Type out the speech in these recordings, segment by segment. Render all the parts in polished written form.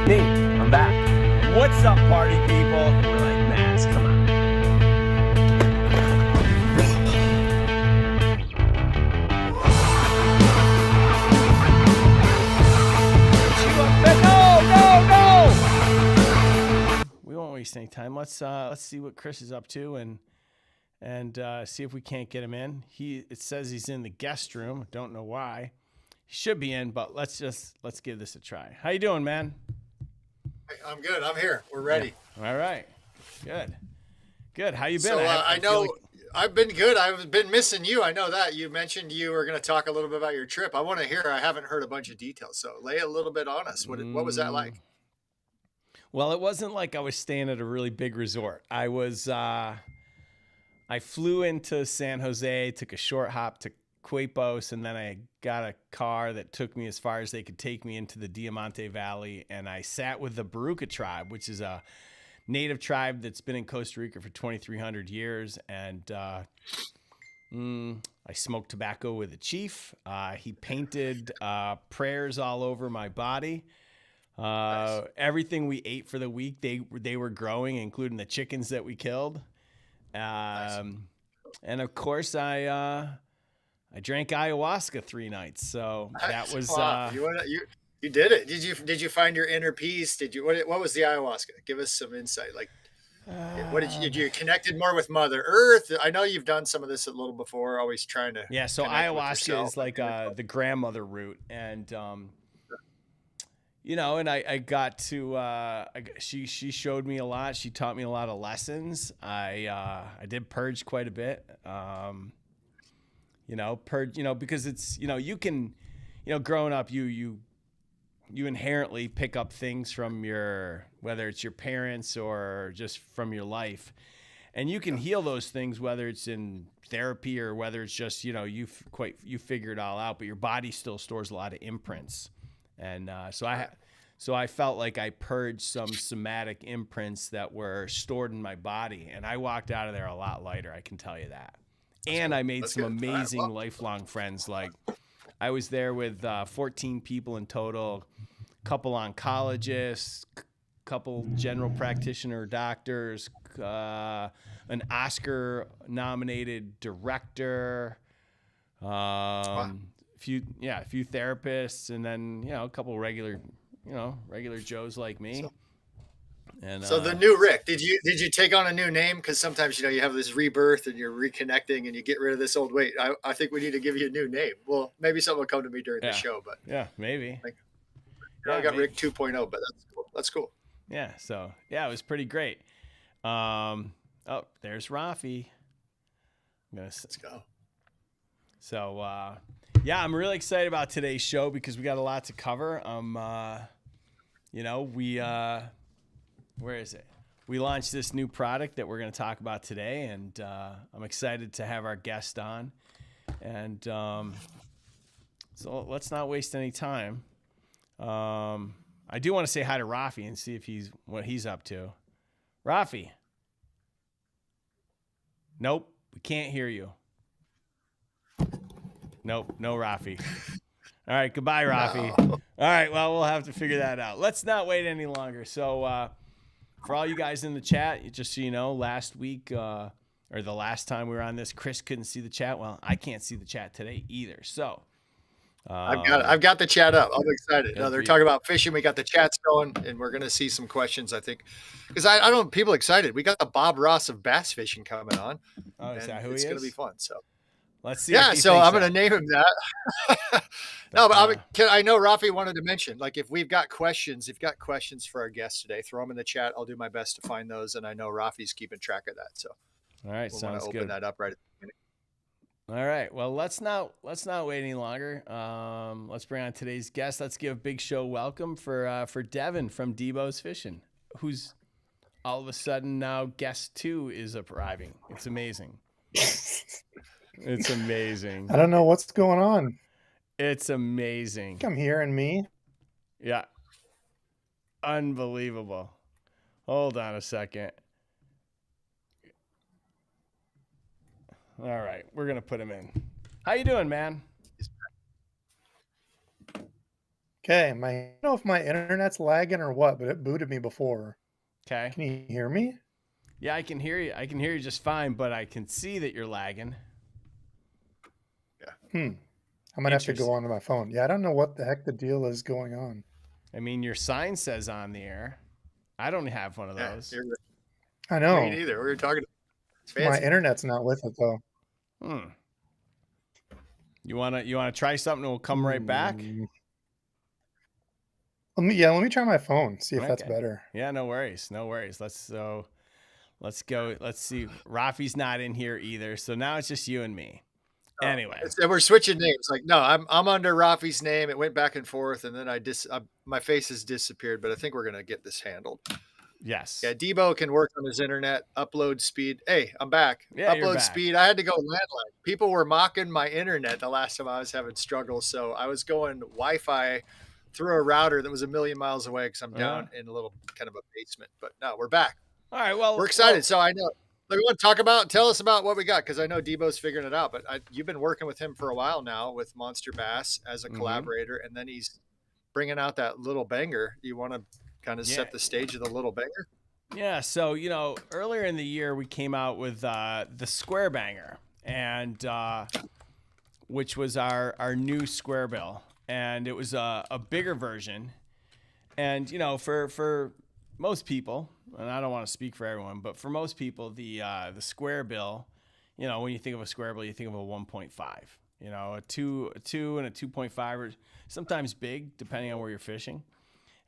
Me, I'm back. What's up, party people? We're like, Max, come on. No! We won't waste any time. Let's see what Chris is up to and see if we can't get him in. It says he's in the guest room. Don't know why. He should be in, but let's give this a try. How you doing, man? I'm good. I'm here. We're ready. Yeah. All right. Good. How you been? So I know I've been good. I've been missing you. I know that. You mentioned you were going to talk a little bit about your trip. I want to hear. I haven't heard a bunch of details. So lay a little bit on us. What was that like? Well, it wasn't like I was staying at a really big resort. I flew into San Jose, took a short hop to Quepos, and then I got a car that took me as far as they could take me into the Diamante Valley, and I sat with the Baruca tribe, which is a native tribe that's been in Costa Rica for 2,300 years, and I smoked tobacco with the chief. He painted prayers all over my body. Nice. Everything we ate for the week, they were growing, including the chickens that we killed. Nice. And of course, I drank ayahuasca 3 nights, so that was you did it. Did you find your inner peace? What was the ayahuasca? Give us some insight. Like, what did you connected more with Mother Earth? I know you've done some of this a little before, always trying to. Yeah, so ayahuasca is like the grandmother root, and and I got to she showed me a lot. She taught me a lot of lessons. I did purge quite a bit. Because it's, you can, growing up, you inherently pick up things from whether it's your parents or just from your life, and you can heal those things, whether it's in therapy or whether it's just, you figure it all out, but your body still stores a lot of imprints. And, so I felt like I purged some somatic imprints that were stored in my body, and I walked out of there a lot lighter. I can tell you that. And I made some amazing lifelong friends. Like, I was there with 14 people in total, couple oncologists, couple general practitioner doctors, an Oscar-nominated director, a few therapists, and then a couple regular Joes like me. So the new Rick, did you take on a new name? Because sometimes you have this rebirth and you're reconnecting and you get rid of this old weight. I think we need to give you a new name. Well, maybe something will come to me during the show, but maybe. I got Rick 2.0, but that's cool. Yeah. So it was pretty great. There's Rafi. Let's go. So I'm really excited about today's show because we got a lot to cover. Where is it? We launched this new product that we're going to talk about today, and I'm excited to have our guest on. And so let's not waste any time. I do want to say hi to Rafi and see if what he's up to. Rafi. Nope, we can't hear you. Nope, no Rafi. All right, goodbye, Rafi. No. All right, well, we'll have to figure that out. Let's not wait any longer. So for all you guys in the chat, just so you know, last week or the last time we were on this, Chris couldn't see the chat. Well, I can't see the chat today either. So I've got the chat up. I'm excited. They're talking about fishing. We got the chats going, and we're going to see some questions, I think. Because I don't know, people excited. We got the Bob Ross of bass fishing coming on. Oh, is that who he is? It's going to be fun. So let's see. Yeah, so I'm going to name him that. No, but I know Rafi wanted to mention, like, if you've got questions for our guests today, throw them in the chat. I'll do my best to find those, and I know Rafi's keeping track of that. So, all right, sounds good. Open that up right at the beginning. All right, well, let's not wait any longer. Let's bring on today's guest. Let's give a big show welcome for Devon from Debo's Fishing, who's all of a sudden now guest 2 is arriving. It's amazing. It's amazing. I don't know what's going on. It's amazing. I'm hearing me. Yeah. Unbelievable. Hold on a second. All right, we're going to put him in. How you doing, man? Okay, I don't know if my internet's lagging or what, but it booted me before. Okay. Can you hear me? Yeah, I can hear you. I can hear you just fine, but I can see that you're lagging. I might have to go Interesting. onto my phone. Yeah, I don't know what the heck the deal is going on. I mean, your sign says on the air. I don't have one of Yeah, those. I me know. neither. We were talking. It's My fancy. internet's not with it though. Hmm. You wanna try something and we'll come right back? Let me try my phone, see if that's Okay. better. Yeah, no worries. No worries. Let's go. Let's see. Rafi's not in here either. So now it's just you and me. Anyway. We're switching names. Like, no, I'm under Rafi's name. It went back and forth, and then my face has disappeared. But I think we're gonna get this handled. Yes. Yeah, Debo can work on his internet upload speed. Hey, I'm back. Yeah, you're Upload back. speed. I had to go landline. People were mocking my internet the last time I was having struggles, so I was going Wi-Fi through a router that was a million miles away because I'm down in a little kind of a basement. But no, we're back. All right. Well, We're excited. So I know. We want to tell us about what we got because I know Debo's figuring it out. But you've been working with him for a while now with Monster Bass as a collaborator, and then he's bringing out that little banger. You want to kind of set the stage of the little banger? Yeah, so earlier in the year we came out with the Square Banger, and which was our new square bill, and it was a bigger version. And for most people, and I don't want to speak for everyone, but for most people, the square bill, when you think of a square bill, you think of a 1.5. A 2 and a 2.5 are sometimes big depending on where you're fishing.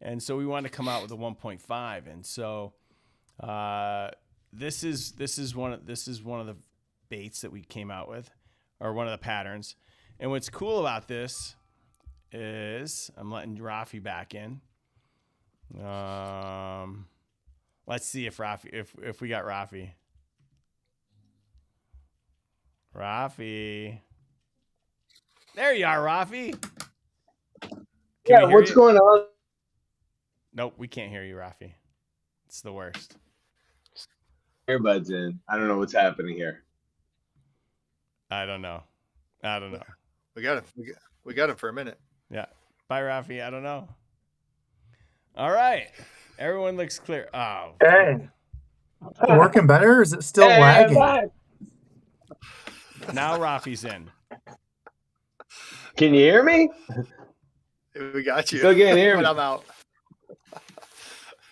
And so we wanted to come out with a 1.5, and so this is one of the baits that we came out with, or one of the patterns. And what's cool about this is I'm letting Rafi back in. Let's see if we got Rafi. Rafi, there you are, Rafi. Yeah, what's going on? Nope, we can't hear you, Rafi. It's the worst. Earbuds in. I don't know what's happening here. I don't know. We got him. We got him for a minute. Yeah. Bye, Rafi. I don't know. All right. Everyone looks clear. Oh. Hey. Working better, or is it still lagging? Now Rafi's in. Can you hear me? We got you. Still can't hear me. But I'm out.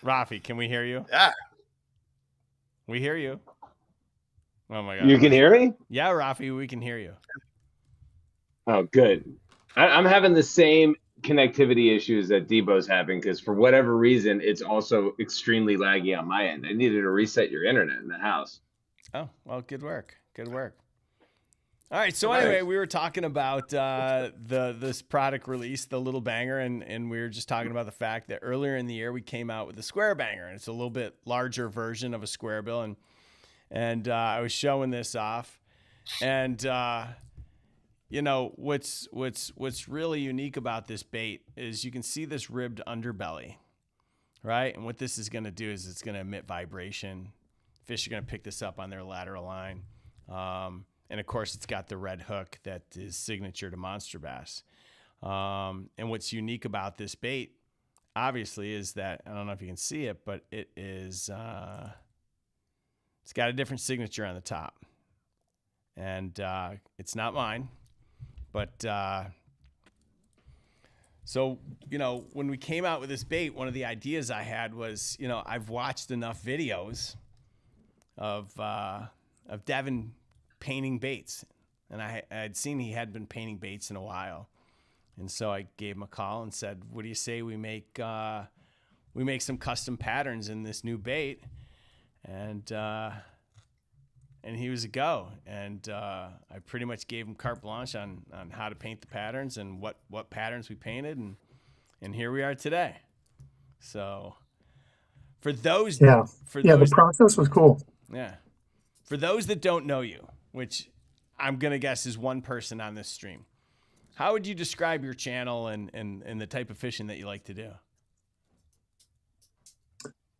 Rafi, can we hear you? Yeah. We hear you. Oh my God. You can hear me? Yeah, Rafi, we can hear you. Oh, good. I'm having the same connectivity issues that Debo's having because for whatever reason, it's also extremely laggy on my end. I needed to reset your internet in the house. Oh, well, good work. Good work. All right. So anyway, we were talking about this product release, the Little Banger, and we were just talking about the fact that earlier in the year we came out with the Square Banger, and it's a little bit larger version of a square bill, and I was showing this off, and what's really unique about this bait is you can see this ribbed underbelly, right? And what this is going to do is it's going to emit vibration. Fish are going to pick this up on their lateral line. And of course, it's got the red hook that is signature to Monster Bass. And what's unique about this bait, obviously, is that, I don't know if you can see it, but it is, it's got a different signature on the top. And it's not mine. But so, when we came out with this bait, one of the ideas I had was, I've watched enough videos of Devon painting baits, and I had seen he had been painting baits in a while, and so I gave him a call and said, "What do you say we make some custom patterns in this new bait?" And he was a go, and I pretty much gave him carte blanche on how to paint the patterns and what patterns we painted, and here we are today. So for those, the process was cool. Yeah, for those that don't know you, which I'm going to guess is one person on this stream, how would you describe your channel and the type of fishing that you like to do?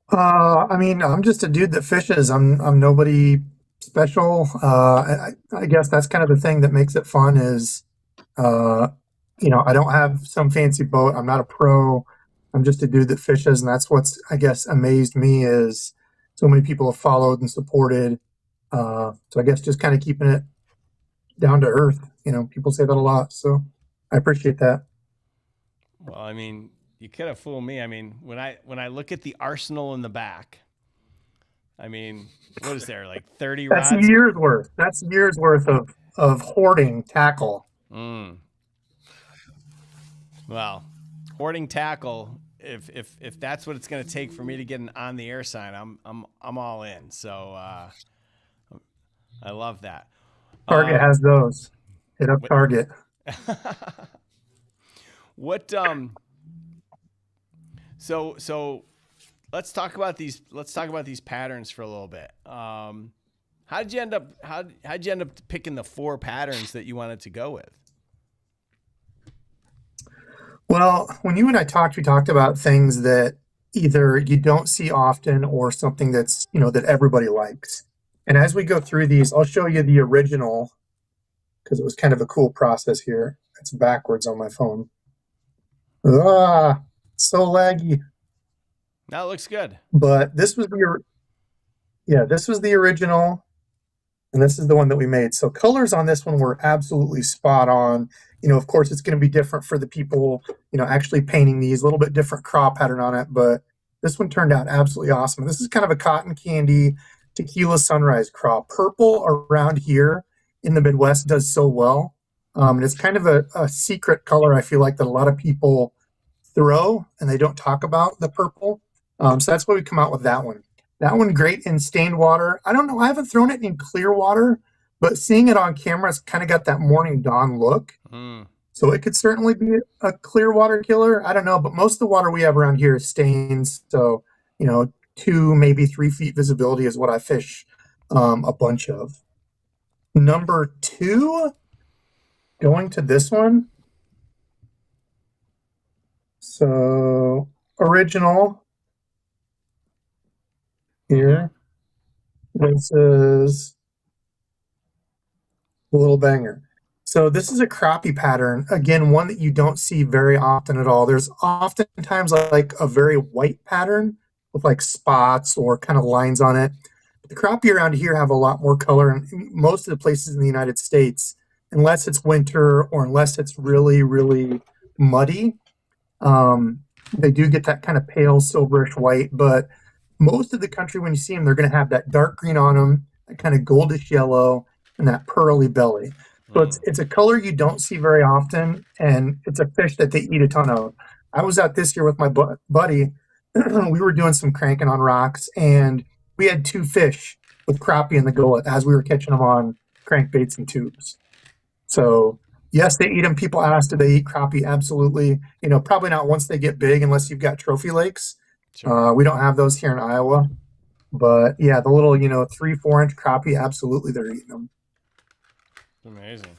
I mean, I'm just a dude that fishes. I'm nobody special. I guess that's kind of the thing that makes it fun is I don't have some fancy boat. I'm not a pro. I'm just a dude that fishes, and that's what's, I guess, amazed me is so many people have followed and supported. So I guess just kind of keeping it down to earth. People say that a lot, so I appreciate that. Well, I mean, you could have fooled me. I mean, when I look at the arsenal in the back, I mean, what is there, like 30 That's rods? years worth. That's years worth of hoarding tackle. Mm. Well, hoarding tackle. If that's what it's going to take for me to get an on the air sign, I'm all in. So I love that. Target has those. Hit up what, Target. what so let's talk about these patterns for a little bit. How'd you end up picking the 4 patterns that you wanted to go with? Well, when you and I talked, we talked about things that either you don't see often or something that's, that everybody likes. And as we go through these, I'll show you the original because it was kind of a cool process here. It's backwards on my phone. So laggy. That looks good. But this was the original, and this is the one that we made. So colors on this one were absolutely spot on. Of course, it's going to be different for the people, actually painting these, a little bit different craw pattern on it, but this one turned out absolutely awesome. This is kind of a cotton candy tequila sunrise craw. Purple around here in the Midwest does so well. And it's kind of a secret color, I feel like, that a lot of people throw and they don't talk about the purple. So that's why we come out with that one. That one great in stained water. I don't know. I haven't thrown it in clear water, but seeing it on camera, it's kind of got that morning dawn look. Mm. So it could certainly be a clear water killer. I don't know, but most of the water we have around here is stains. So, 2, maybe 3 feet visibility is what I fish a bunch of. Number 2, going to this one. So original here. This is a little banger. So this is a crappie pattern. Again, one that you don't see very often at all. There's oftentimes like a very white pattern with like spots or kind of lines on it. But the crappie around here have a lot more color. And most of the places in the United States, unless it's winter or unless it's really, really muddy, they do get that kind of pale silverish white. But most of the country, when you see them, they're going to have that dark green on them, that kind of goldish yellow, and that pearly belly. So it's a color you don't see very often, and it's a fish that they eat a ton of. I was out this year with my buddy. We were doing some cranking on rocks, and we had 2 fish with crappie in the gullet as we were catching them on crankbaits and tubes. So yes, they eat them. People ask, do they eat crappie? Absolutely. Probably not once they get big, unless you've got trophy lakes. Sure. We don't have those here in Iowa. But yeah, the little, 3-4 inch crappie, absolutely, they're eating them. Amazing.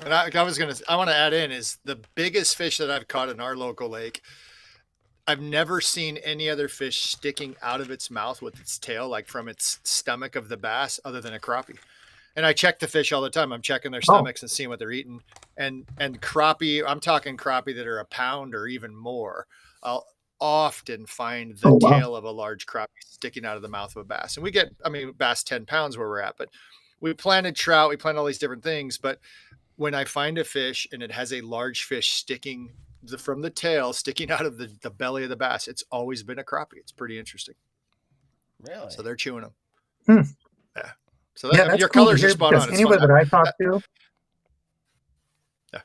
And I want to add in is the biggest fish that I've caught in our local lake. I've never seen any other fish sticking out of its mouth with its tail, like from its stomach of the bass, other than a crappie. And I check the fish all the time. I'm checking their stomachs and seeing what they're eating. And crappie, I'm talking crappie that are a pound or even more. I'll often find the tail of a large crappie sticking out of the mouth of a bass. And we get, bass 10 pounds where we're at, but we planted trout, we planted all these different things. But when I find a fish and it has a large fish sticking from the tail, sticking out of the belly of the bass, it's always been a crappie. It's pretty interesting. Really? So they're chewing them. Yeah. So that's your cool colors are spot on. Anybody that I talk to. Yeah.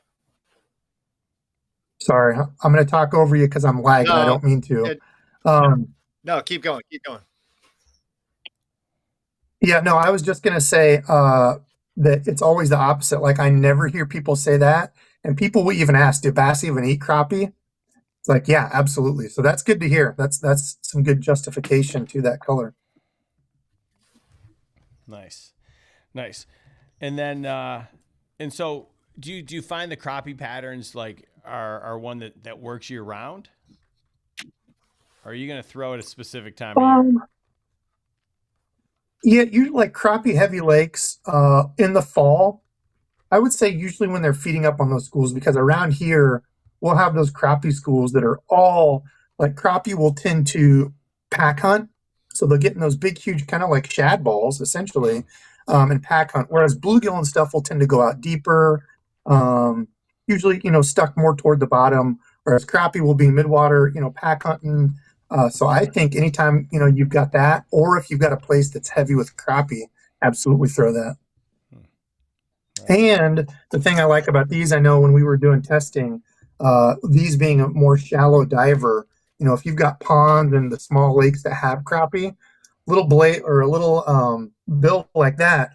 Sorry, I'm going to talk over you because I'm lagging. I don't mean to. No, keep going. Keep going. Yeah, no, I was just going to say that it's always the opposite. Like, I never hear people say that. And people will even ask, do bass even eat crappie? It's like, yeah, absolutely. So that's good to hear. That's some good justification to that color. Nice. And then, and so do you find the crappie patterns like are one that works year round? Or are you going to throw at a specific time of year? Yeah, usually like crappie heavy lakes in the fall. I would say usually when they're feeding up on those schools, because around here we'll have those crappie schools that are all like crappie will tend to pack hunt. So they'll get in those big, huge kind of like shad balls essentially, and pack hunt. Whereas bluegill and stuff will tend to go out deeper, usually, stuck more toward the bottom, whereas crappie will be midwater, pack hunting. So I think anytime, you've got that, or if you've got a place that's heavy with crappie, absolutely throw that. And the thing I like about these, I know when we were doing testing, these being a more shallow diver, if you've got ponds and the small lakes that have crappie, little blade or a little bill like that,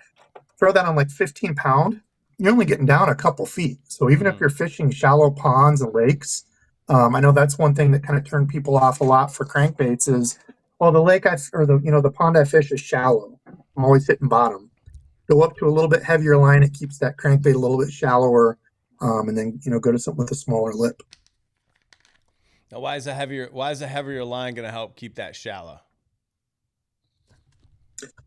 throw that on like 15 pound, you're only getting down a couple feet. So even if you're fishing shallow ponds and lakes, I know that's one thing that kind of turned people off a lot for crankbaits is, well, the lake or the pond I fish is shallow. I'm always hitting bottom. Go up to a little bit heavier line. It keeps that crankbait a little bit shallower, and then go to something with a smaller lip. Now, why is a heavier line going to help keep that shallow?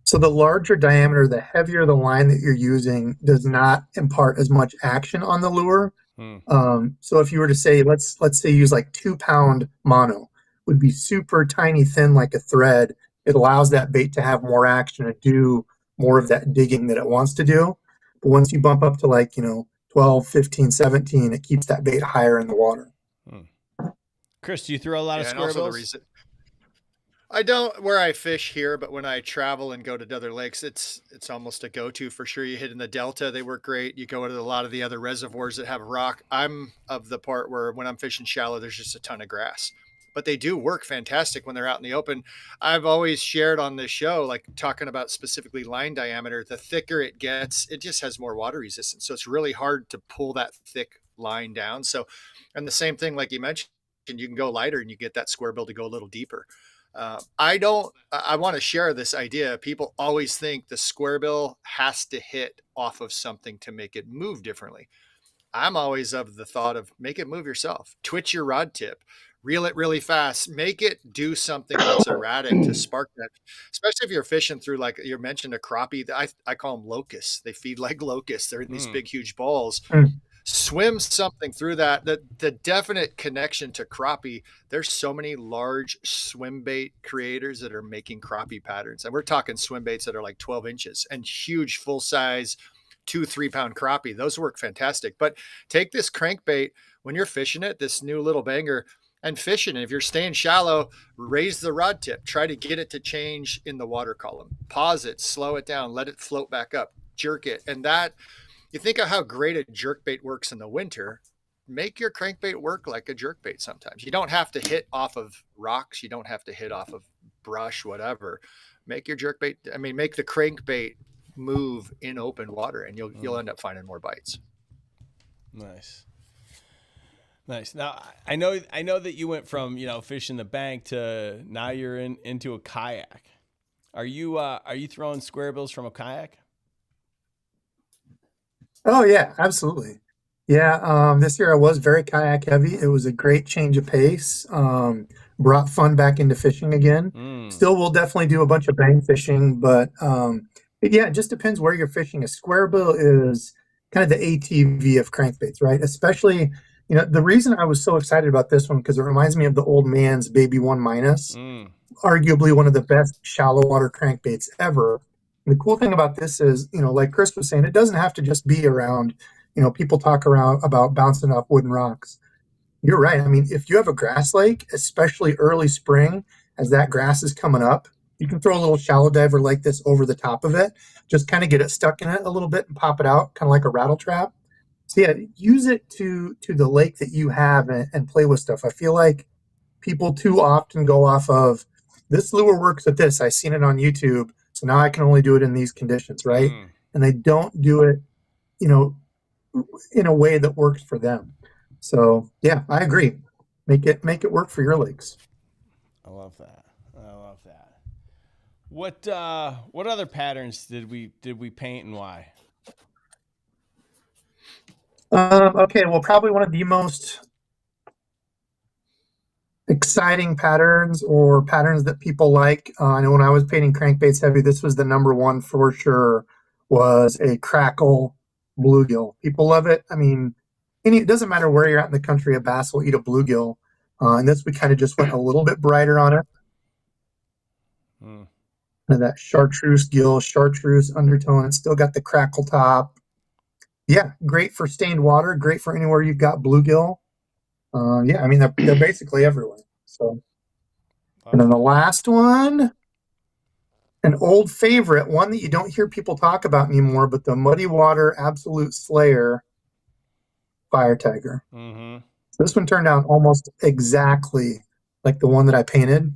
So the larger diameter, the heavier the line that you're using does not impart as much action on the lure. So if you were to say, let's say use like 2 pound mono, would be super tiny, thin like a thread. It allows that bait to have more action and do more of that digging that it wants to do. But once you bump up to like, 12, 15, 17, it keeps that bait higher in the water. Chris, do you throw a lot of square bills? I don't where I fish here, but when I travel and go to other lakes, it's almost a go-to for sure. You hit in the Delta, they work great. You go to a lot of the other reservoirs that have rock. I'm of the part where when I'm fishing shallow, there's just a ton of grass. But they do work fantastic when they're out in the open. I've always shared on this show, like talking about specifically line diameter, the thicker it gets, it just has more water resistance. So it's really hard to pull that thick line down. So, and the same thing, like you mentioned, you can go lighter and you get that square bill to go a little deeper. I want to share this idea. People always think the square bill has to hit off of something to make it move differently. I'm always of the thought of make it move yourself. Twitch your rod tip, reel it really fast, make it do something that's erratic to spark that. Especially if you're fishing through, like you mentioned, a crappie. I call them locusts. They feed like locusts. They're in these big, huge balls. Swim something through that. The definite connection to crappie. There's so many large swim bait creators that are making crappie patterns, and we're talking swim baits that are like 12 inches and huge, full size, 2-3 pound crappie. Those work fantastic. But take this crankbait when you're fishing it, this new little banger, and fishing. And if you're staying shallow, raise the rod tip. Try to get it to change in the water column. Pause it, slow it down, let it float back up, jerk it, and that. You think of how great a jerkbait works in the winter, make your crankbait work like a jerkbait sometimes. You don't have to hit off of rocks. You don't have to hit off of brush, whatever. Make your make the crankbait move in open water, and you'll end up finding more bites. Nice. Now, I know that you went from, fishing the bank to now you're into a kayak. Are you throwing square bills from a kayak? Oh yeah, absolutely. Yeah, this year I was very kayak heavy. It was a great change of pace. Brought fun back into fishing again. Still will definitely do a bunch of bank fishing, but yeah, it just depends where you're fishing. A square bill is kind of the ATV of crankbaits, right? Especially, the reason I was so excited about this one, because it reminds me of the old man's Baby 1 Minus, arguably one of the best shallow water crankbaits ever. And the cool thing about this is, like Chris was saying, it doesn't have to just be around, people talk around about bouncing off wooden rocks. You're right. I mean, if you have a grass lake, especially early spring, as that grass is coming up, you can throw a little shallow diver like this over the top of it, just kind of get it stuck in it a little bit and pop it out, kind of like a rattle trap. So yeah, use it to the lake that you have and play with stuff. I feel like people too often go off of, this lure works at this. I've seen it on YouTube, so now I can only do it in these conditions, right? And they don't do it, in a way that works for them. So yeah, I agree. Make it work for your lakes. I love that. What other patterns did we paint and why? Okay, well, probably one of the most exciting patterns or patterns that people like. I know when I was painting crankbaits heavy, this was the number one for sure, was a crackle bluegill. People love it. I mean, it doesn't matter where you're at in the country, a bass will eat a bluegill. And this, we kind of just went a little bit brighter on it. Mm. And that chartreuse gill, chartreuse undertone. It's still got the crackle top. Yeah, great for stained water. Great for anywhere you've got bluegill. Yeah, I mean, they're basically everywhere. So, and then the last one, an old favorite, one that you don't hear people talk about anymore, but the Muddy Water Absolute Slayer Fire Tiger. Mm-hmm. This one turned out almost exactly like the one that I painted.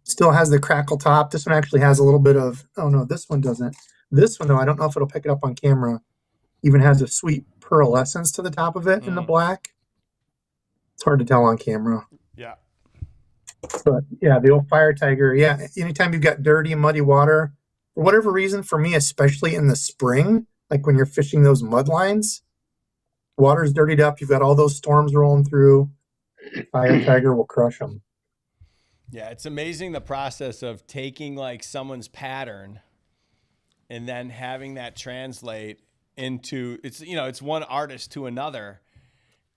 Still has the crackle top. This one actually has a little bit of, oh no, this one doesn't. This one, though, I don't know if it'll pick it up on camera, even has a sweet pearlescence to the top of it in the black. It's hard to tell on camera. Yeah. But yeah, the old Fire Tiger. Yeah, anytime you've got dirty, muddy water, for whatever reason, for me, especially in the spring, like when you're fishing those mud lines, water's dirtied up. You've got all those storms rolling through. Fire Tiger will crush them. Yeah, it's amazing the process of taking like someone's pattern and then having that translate into it's one artist to another.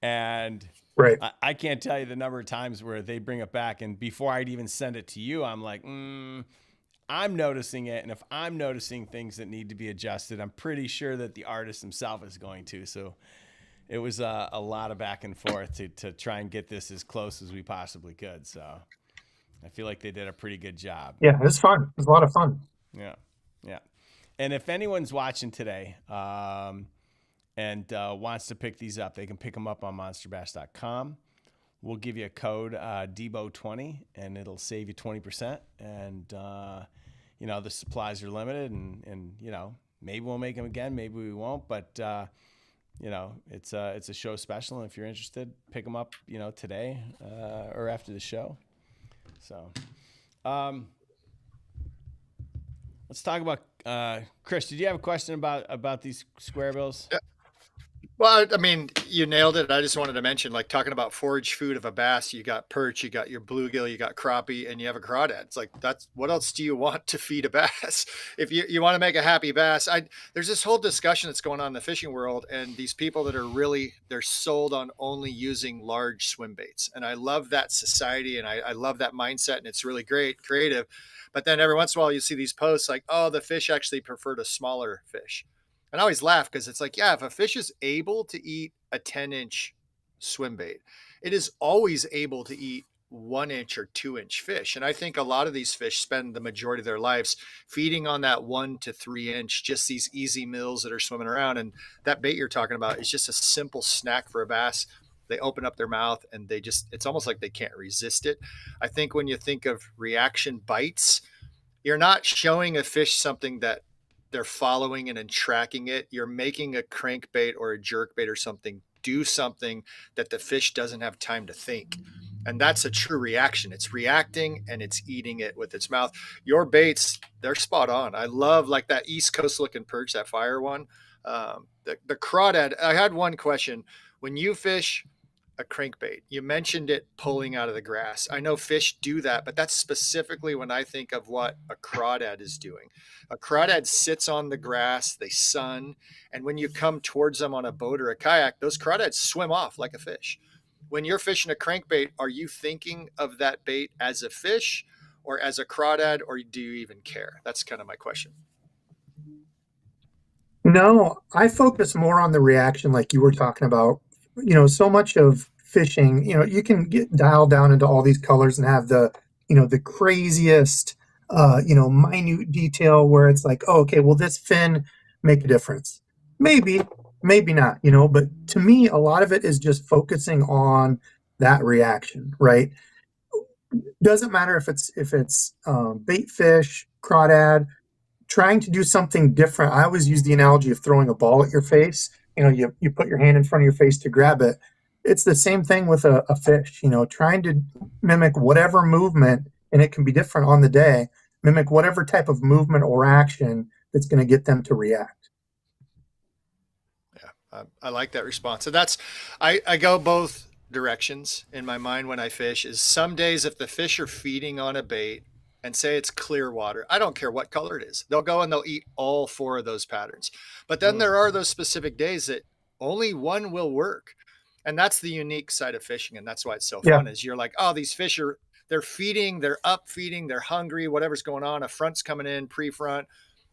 And right. I can't tell you the number of times where they bring it back, and before I'd even send it to you, I'm like, I'm noticing it, and if I'm noticing things that need to be adjusted, I'm pretty sure that the artist himself is going to. So it was a lot of back and forth to try and get this as close as we possibly could. So I feel like they did a pretty good job. Yeah, it was fun. It was a lot of fun. Yeah. And if anyone's watching today and wants to pick these up, they can pick them up on monsterbass.com. We'll give you a code Debo20, and it'll save you 20%. And the supplies are limited, and maybe we'll make them again, maybe we won't. But it's a show special, and if you're interested, pick them up, today or after the show. So, let's talk about Chris. Did you have a question about these square bills? Yeah. Well, I mean, you nailed it. I just wanted to mention, like, talking about forage food of a bass, you got perch, you got your bluegill, you got crappie, and you have a crawdad. It's like, what else do you want to feed a bass? If you want to make a happy bass, there's this whole discussion that's going on in the fishing world, and these people that are they're sold on only using large swim baits. And I love that society, and I love that mindset, and it's really great, creative. But then every once in a while you see these posts like, oh, the fish actually preferred a smaller fish. And I always laugh because it's like, yeah, if a fish is able to eat a 10-inch swim bait, it is always able to eat 1-inch or 2-inch fish. And I think a lot of these fish spend the majority of their lives feeding on that 1 to 3-inch, just these easy mills that are swimming around. And that bait you're talking about is just a simple snack for a bass. They open up their mouth and it's almost like they can't resist it. I think when you think of reaction bites, you're not showing a fish something that they're following and tracking it. You're making a crankbait or a jerkbait or something do something that the fish doesn't have time to think. And that's a true reaction. It's reacting and it's eating it with its mouth. Your baits, they're spot on. I love like that East Coast looking perch, that fire one. The crawdad, I had one question. When you fish a crankbait, you mentioned it pulling out of the grass. I know fish do that, but that's specifically when I think of what a crawdad is doing. A crawdad sits on the grass, they sun, and when you come towards them on a boat or a kayak, those crawdads swim off like a fish. When you're fishing a crankbait, are you thinking of that bait as a fish or as a crawdad, or do you even care? That's kind of my question. No, I focus more on the reaction like you were talking about. So much of fishing, you can get dialed down into all these colors and have the craziest, minute detail where it's like, oh, okay, will this fin make a difference? Maybe not, but to me, a lot of it is just focusing on that reaction, right? Doesn't matter if it's bait fish, crawdad, trying to do something different. I always use the analogy of throwing a ball at your face. You put your hand in front of your face to grab it. It's the same thing with a fish, trying to mimic whatever movement, and it can be different on the day, mimic whatever type of movement or action that's going to get them to react. Yeah, I like that response. So I go both directions in my mind when I fish. Is some days if the fish are feeding on a bait and say it's clear water. I don't care what color it is. They'll go and they'll eat all 4 of those patterns. But then there are those specific days that only one will work. And that's the unique side of fishing. And that's why it's so fun is you're like, oh, these fish they're feeding, they're up feeding, they're hungry, whatever's going on. A front's coming in, pre-front.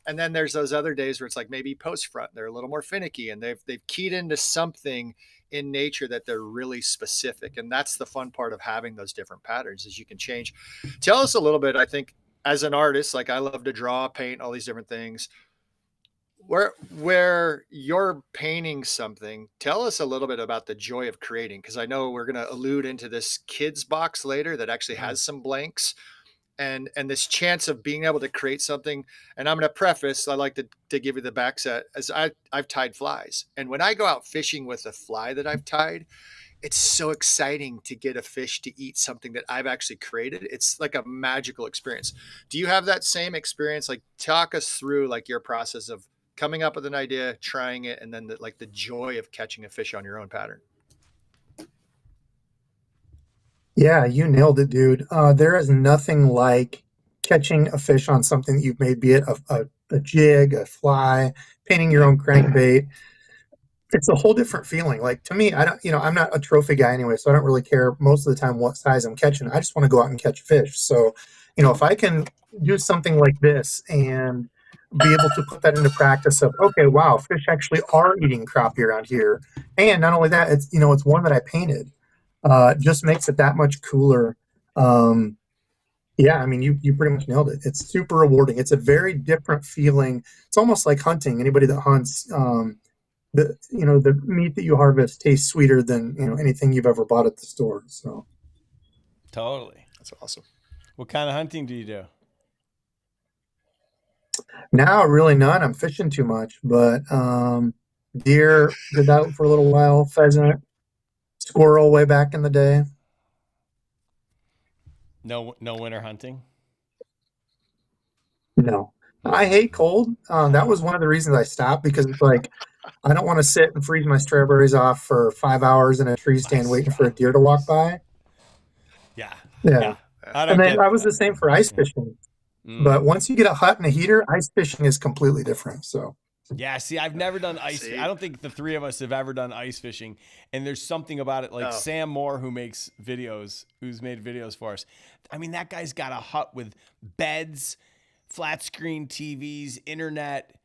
And then there's those other days where it's like maybe post-front. They're a little more finicky and they've keyed into something in nature that they're really specific. And that's the fun part of having those different patterns is you can change. Tell us a little bit, I think, as an artist, like I love to draw, paint, all these different things. Where you're painting something, tell us a little bit about the joy of creating, because I know we're going to allude into this kids box later that actually has some blanks and this chance of being able to create something. And I'm going to preface, I like to give you the back set, as I've tied flies. And when I go out fishing with a fly that I've tied, it's so exciting to get a fish to eat something that I've actually created. It's like a magical experience. Do you have that same experience? Like talk us through like your process of coming up with an idea, trying it, and then the joy of catching a fish on your own pattern. Yeah, you nailed it, dude. There is nothing like catching a fish on something that you've made, be it a jig, a fly, painting your own crankbait. It's a whole different feeling. Like to me, I'm not a trophy guy anyway, so I don't really care most of the time what size I'm catching. I just want to go out and catch fish. So, if I can do something like this and be able to put that into practice of, okay, wow, fish actually are eating crappie around here. And not only that, it's one that I painted. Just makes it that much cooler. Yeah, I mean, you pretty much nailed it. It's super rewarding. It's a very different feeling. It's almost like hunting. Anybody that hunts, the meat that you harvest tastes sweeter than, anything you've ever bought at the store. So totally. That's awesome. What kind of hunting do you do? Now, really none. I'm fishing too much, but deer did that for a little while. Pheasant, squirrel way back in the day. No winter hunting? No. I hate cold. That was one of the reasons I stopped, because it's like I don't want to sit and freeze my strawberries off for 5 hours in a tree stand waiting for a deer to walk by. Yeah. And then I was the same for ice fishing. But once you get a hut and a heater, ice fishing is completely different. So yeah, see, I've never done ice. I don't think the three of us have ever done ice fishing. And there's something about it, like Sam Moore, who's made videos for us. I mean, that guy's got a hut with beds, flat screen TVs, internet,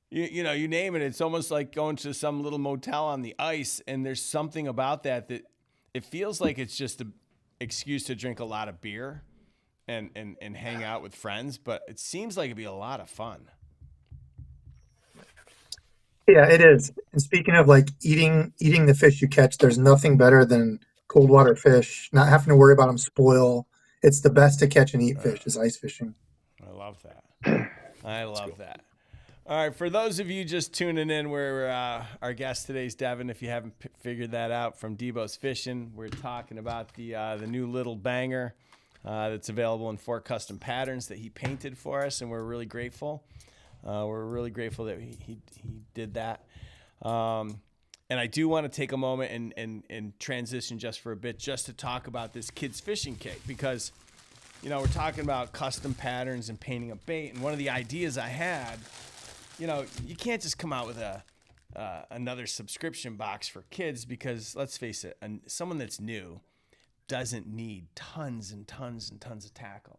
you name it. It's almost like going to some little motel on the ice. And there's something about that it feels like it's just an excuse to drink a lot of beer and hang out with friends, but it seems like it'd be a lot of fun. Yeah, it is. And speaking of like eating the fish you catch, there's nothing better than cold water fish, not having to worry about them spoil. It's the best to catch and eat fish is ice fishing. I love that. I love that. All right, for those of you just tuning in, our guest today is Devon. If you haven't figured that out, from Debo's Fishing, we're talking about the new little banger that's available in 4 custom patterns that he painted for us, and we're really grateful. We're really grateful that he did that. And I do want to take a moment and transition just for a bit, just to talk about this kids fishing kit, because, we're talking about custom patterns and painting a bait. And one of the ideas I had, you can't just come out with another subscription box for kids, because let's face it, someone that's new doesn't need tons and tons and tons of tackle.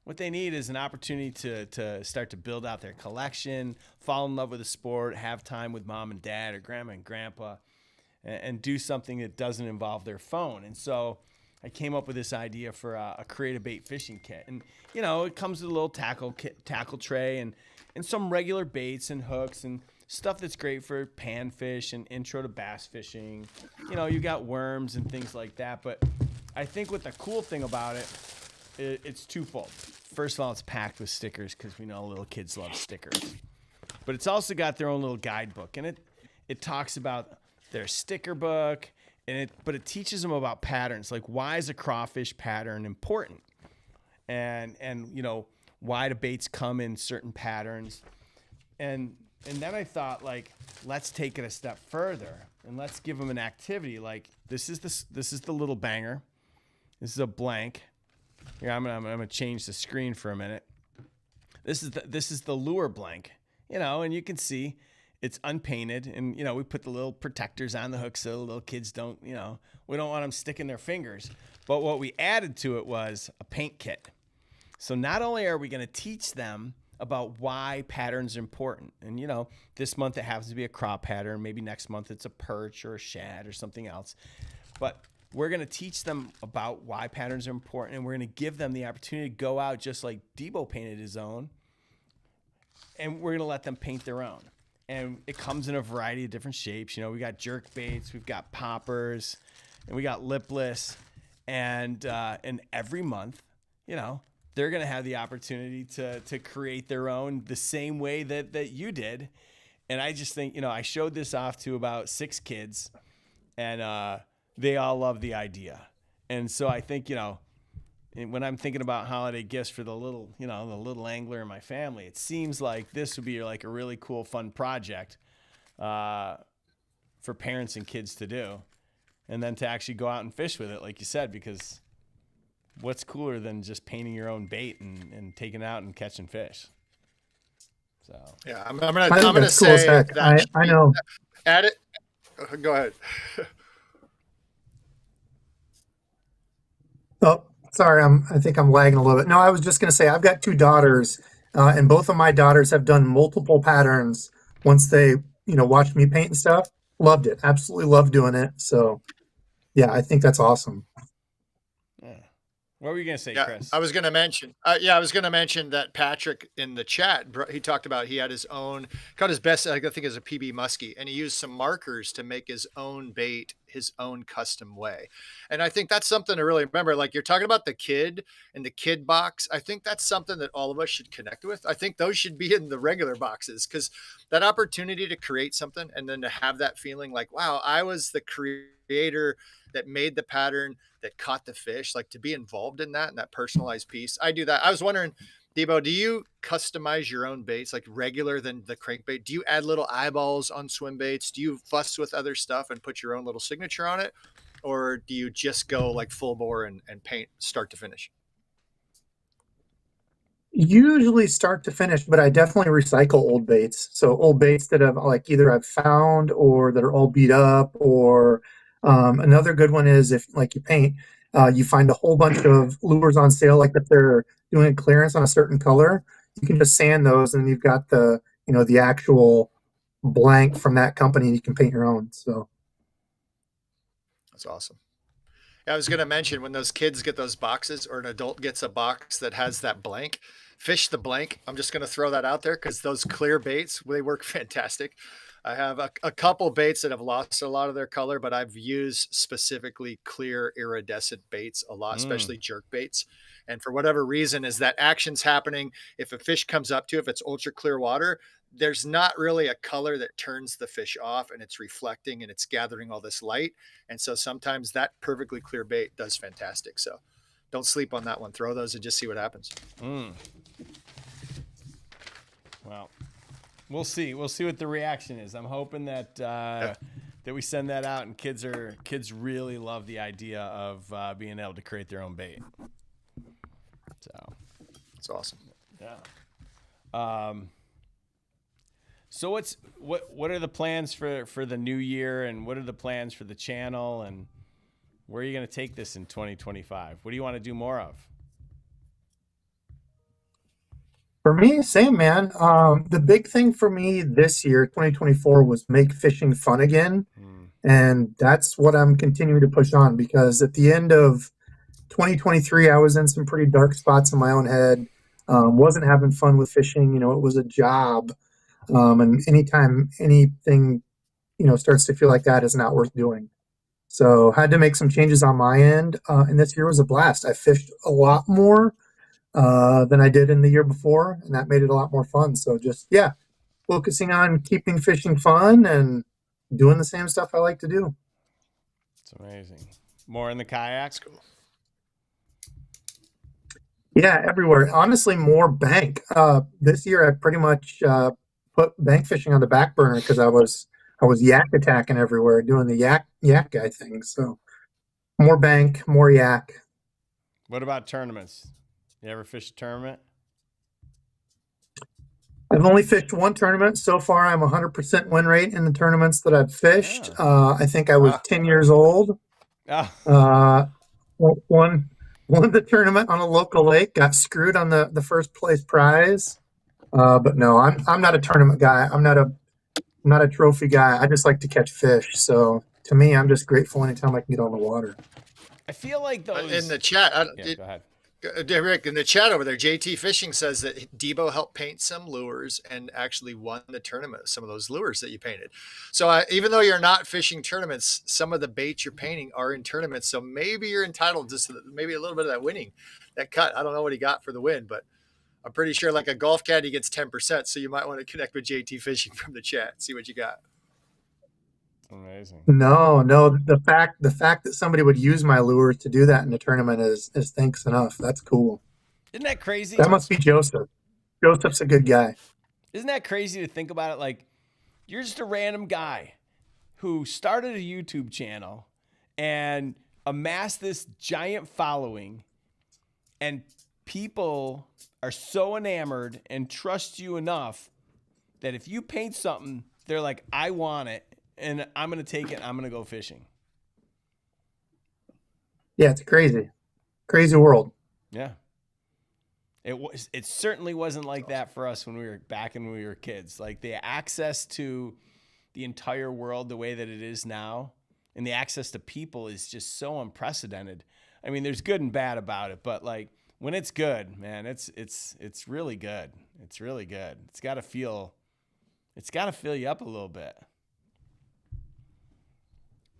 What they need is an opportunity to start to build out their collection, fall in love with the sport, have time with mom and dad or grandma and grandpa, and do something that doesn't involve their phone. And so I came up with this idea for a create a bait fishing kit. And, it comes with a little tackle tray and some regular baits and hooks and stuff that's great for panfish and intro to bass fishing. You got worms and things like that. But I think what the cool thing about it's twofold. First of all, it's packed with stickers, because we know little kids love stickers. But it's also got their own little guidebook, and it talks about their sticker book, but it teaches them about patterns, like why is a crawfish pattern important, and why do baits come in certain patterns, and then I thought, like, let's take it a step further and let's give them an activity. Like this is the little banger. This is a blank. Here, I'm gonna change the screen for a minute. This is the lure blank, and you can see it's unpainted, and we put the little protectors on the hook so the little kids don't, we don't want them sticking their fingers. But what we added to it was a paint kit. So not only are we going to teach them about why patterns are important, and this month it happens to be a crop pattern, maybe next month it's a perch or a shad or something else, but we're going to teach them about why patterns are important, and we're going to give them the opportunity to go out just like Debo painted his own, and we're going to let them paint their own. And it comes in a variety of different shapes. We got jerk baits, we've got poppers, and we got lipless. And every month, they're going to have the opportunity to create their own the same way that you did. And I just think, I showed this off to about 6 kids, and they all love the idea. And so I think, when I'm thinking about holiday gifts for the little angler in my family, it seems like this would be like a really cool, fun project for parents and kids to do. And then to actually go out and fish with it, like you said, because what's cooler than just painting your own bait and taking it out and catching fish? So yeah, I'm gonna say cool that I know. Add it. Go ahead. Oh, sorry, I think I'm lagging a little bit. No, I was just going to say I've got 2 daughters, and both of my daughters have done multiple patterns once they, watched me paint and stuff. Loved it. Absolutely loved doing it. So, yeah, I think that's awesome. yeah. What were you going to say, Yeah, Chris? I was going to mention. I was going to mention that Patrick in the chat, he talked about he had his own, caught his best, I think, as a PB muskie, and he used some markers to make his own bait, his own custom way. And I think that's something to really remember. Like you're talking about the kid and the kid box. I think that's something that all of us should connect with. I think those should be in the regular boxes, because that opportunity to create something and then to have that feeling like, wow, I was the creator that made the pattern, that caught the fish, like to be involved in that and that personalized piece. I do that. I was wondering, Debo, do you customize your own baits like regular than the crankbait? Do you add little eyeballs on swim baits? Do you fuss with other stuff and put your own little signature on it? Or do you just go like full bore and paint start to finish? Usually start to finish, but I definitely recycle old baits. So old baits that have like either I've found or that are all beat up, or another good one is if like you paint, you find a whole bunch of lures on sale, like if they're doing a clearance on a certain color, you can just sand those and you've got the actual blank from that company and you can paint your own. So That's awesome. I was going to mention when those kids get those boxes or an adult gets a box that has that blank, fish the blank. I'm just going to throw that out there because those clear baits, they work fantastic. I have a couple baits that have lost a lot of their color, but I've used specifically clear iridescent baits a lot, especially jerk baits. And for whatever reason, is that action's happening. If a fish comes up to, if it's ultra clear water, there's not really a color that turns the fish off, and it's reflecting and it's gathering all this light. And so sometimes that perfectly clear bait does fantastic. So don't sleep on that one. Throw those and just see what happens. Well, we'll see. We'll see what the reaction is. I'm hoping that that we send that out and kids really love the idea of being able to create their own bait. So it's awesome. Yeah. So what are the plans for the new year, and what are the plans for the channel, and where are you going to take this in 2025? What do you want to do more of? for me, same man. The big thing for me this year, 2024, was make fishing fun again. And that's what I'm continuing to push on, because at the end of 2023, I was in some pretty dark spots in my own head. Wasn't having fun with fishing. It was a job. And anytime anything, starts to feel like that is not worth doing. So had to make some changes on my end. And this year was a blast. I fished a lot more than I did in the year before, and that made it a lot more fun. So just, focusing on keeping fishing fun and doing the same stuff I like to do. It's amazing. More in the kayak? That's cool. Yeah, everywhere. Honestly, more bank. This year I pretty much put bank fishing on the back burner because I was yak attacking everywhere, doing the yak guy thing. So more bank, more yak. What about tournaments? You ever fish a tournament? I've only fished one tournament so far. I'm 100% win rate in the tournaments that I've fished. I think I was 10 years old. Oh, Uh, won the tournament on a local lake. Got screwed on the first place prize. But no, I'm not a tournament guy. I'm not a trophy guy. I just like to catch fish. So to me, I'm just grateful anytime I can get on the water. I feel like those In the chat, Yeah, go ahead. Rick, in the chat over there, JT Fishing says that Debo helped paint some lures and actually won the tournament, some of those lures that you painted. So even though you're not fishing tournaments, some of the baits you're painting are in tournaments. So maybe you're entitled to maybe a little bit of that winning, that cut. I don't know what he got for the win, but I'm pretty sure like a golf caddy gets 10%. So you might want to connect with JT Fishing from the chat, see what you got. Amazing. No, the fact that somebody would use my lures to do that in the tournament is thanks enough. That's cool. Isn't that crazy? That must be Joseph. Joseph's a good guy. Isn't that crazy to think about it? Like, you're just a random guy who started a YouTube channel and amassed this giant following, and people are so enamored and trust you enough that if you paint something, they're like, I want it, and I'm going to take it, I'm going to go fishing. Yeah, it's crazy. Crazy world. Yeah. It certainly wasn't like that for us when we were kids. Like, the access to the entire world the way that it is now, and the access to people is just so unprecedented. I mean, there's good and bad about it, but like when it's good, man, it's really good. It's really good. It's got to fill you up a little bit.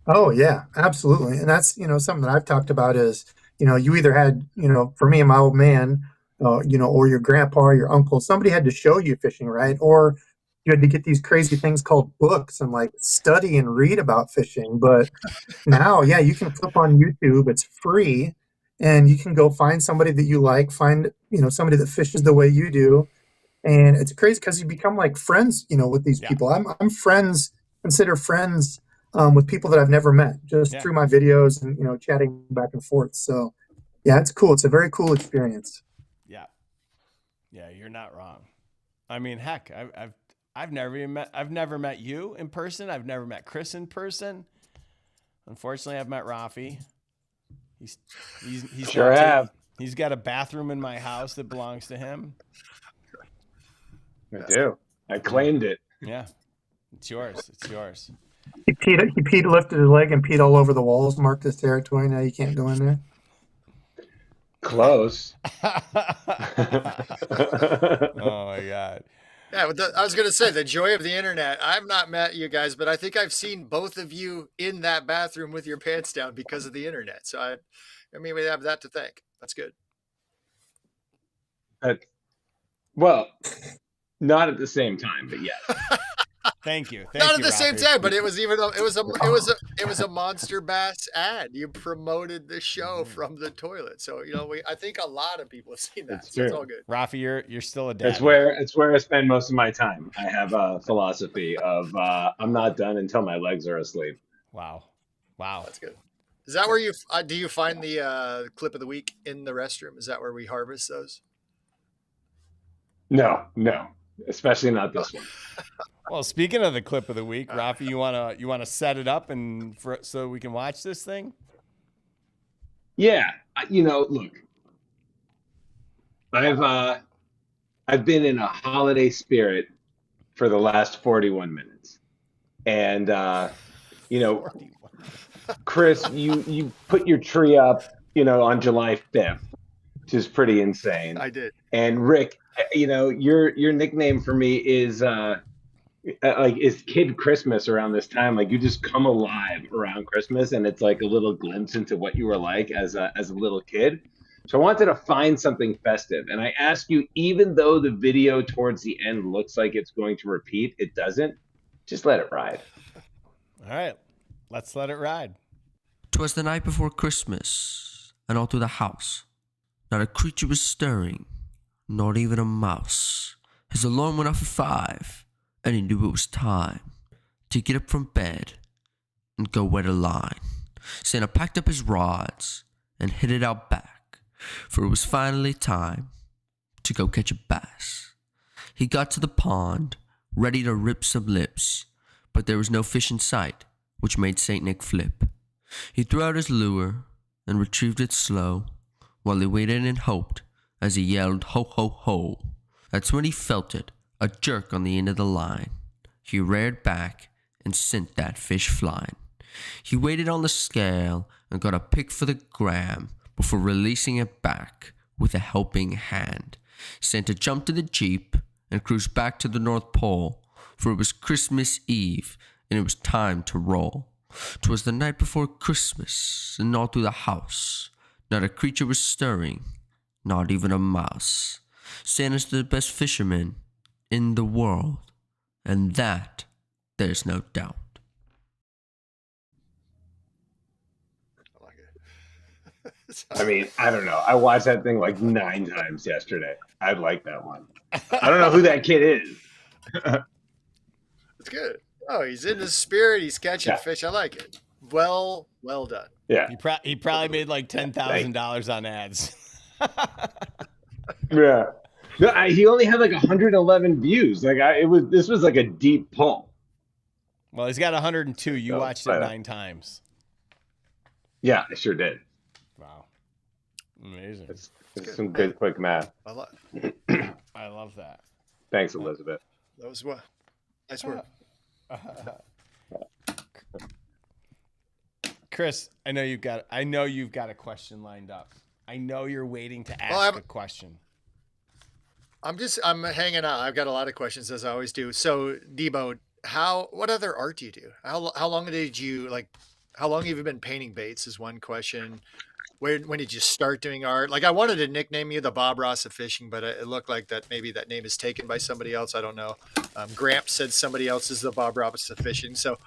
Oh yeah, absolutely. And that's, something that I've talked about is, you either had, for me and my old man, or your grandpa or your uncle, somebody had to show you fishing, right? Or you had to get these crazy things called books and like study and read about fishing. But now, yeah, you can flip on YouTube, it's free, and you can go find somebody that you like, find, somebody that fishes the way you do. And it's crazy because you become like friends, with these people. I'm consider friends with people that I've never met just through my videos and, chatting back and forth. So yeah, it's cool. It's a very cool experience. Yeah, you're not wrong. I mean, heck, I've never met you in person. I've never met Chris in person. Unfortunately, I've met Rafi. He's sure have. He's got a bathroom in my house that belongs to him. I do. I claimed it. Yeah, it's yours. It's yours. He lifted his leg and peed all over the walls, marked his territory. Now you can't go in there. Close. Oh my God. Yeah, I was going to say the joy of the internet. I've not met you guys, but I think I've seen both of you in that bathroom with your pants down because of the internet. So I mean, we have that to thank. That's good. Well, not at the same time, but yes. Thank you. Not at the same time, but it was a Monster Bass ad. You promoted the show from the toilet, so I think a lot of people have seen that. So it's all good. Rafi, you're still a dad. It's where I spend most of my time. I have a philosophy of I'm not done until my legs are asleep. Wow, that's good. Is that where do you find the clip of the week in the restroom? Is that where we harvest those? No, especially not this one. Well, speaking of the clip of the week, Rafi, you wanna set it up so we can watch this thing? Yeah, look, I've been in a holiday spirit for the last 41 minutes, and Chris, you put your tree up, on July 5th, which is pretty insane. I did. And Rick, your nickname for me is is Kid Christmas around this time. Like, you just come alive around Christmas, and it's like a little glimpse into what you were like as a little kid. So I wanted to find something festive, and I ask you, even though the video towards the end looks like it's going to repeat, it doesn't. Just let it ride. All right, let's let it ride. 'Twas the night before Christmas, and all through the house, not a creature was stirring, not even a mouse. His alarm went off at 5, and he knew it was time to get up from bed and go wet a line. Santa packed up his rods and headed out back for it was finally time to go catch a bass. He got to the pond, ready to rip some lips, but there was no fish in sight, which made St. Nick flip. He threw out his lure and retrieved it slow, while he waited and hoped as he yelled, "Ho, ho, ho." That's when he felt it, a jerk on the end of the line. He reared back and sent that fish flying. He waited on the scale and got a pick for the gram before releasing it back with a helping hand. Santa jumped to the Jeep and cruised back to the North Pole, for it was Christmas Eve and it was time to roll. 'Twas the night before Christmas, and all through the house not a creature was stirring, not even a mouse. Santa's the best fisherman in the world, and that there's no doubt. I like it. I mean, I don't know. I watched that thing like 9 times yesterday. I like that one. I don't know who that kid is. It's good. Oh, he's in the spirit. He's catching Yeah. fish. I like it. Well done. Yeah. He probably made like $10,000 on ads. Yeah. No, he only had like 111 views. Like this was like a deep pull. Well, he's got 102. You Oh, watched it right. 9 times. Yeah, I sure did. Wow. Amazing. It's some good quick math. I like I love that. Thanks, Elizabeth. that was what. Nice work. Chris, I know you've got a question lined up. I know you're waiting to ask Well, a question. I'm hanging out. I've got a lot of questions as I always do. So, Debo, what other art do you do? How long did you how long have you been painting baits is one question. When did you start doing art? Like, I wanted to nickname you the Bob Ross of fishing, but it looked like that maybe that name is taken by somebody else. I don't know. Gramps said somebody else is the Bob Ross of fishing. So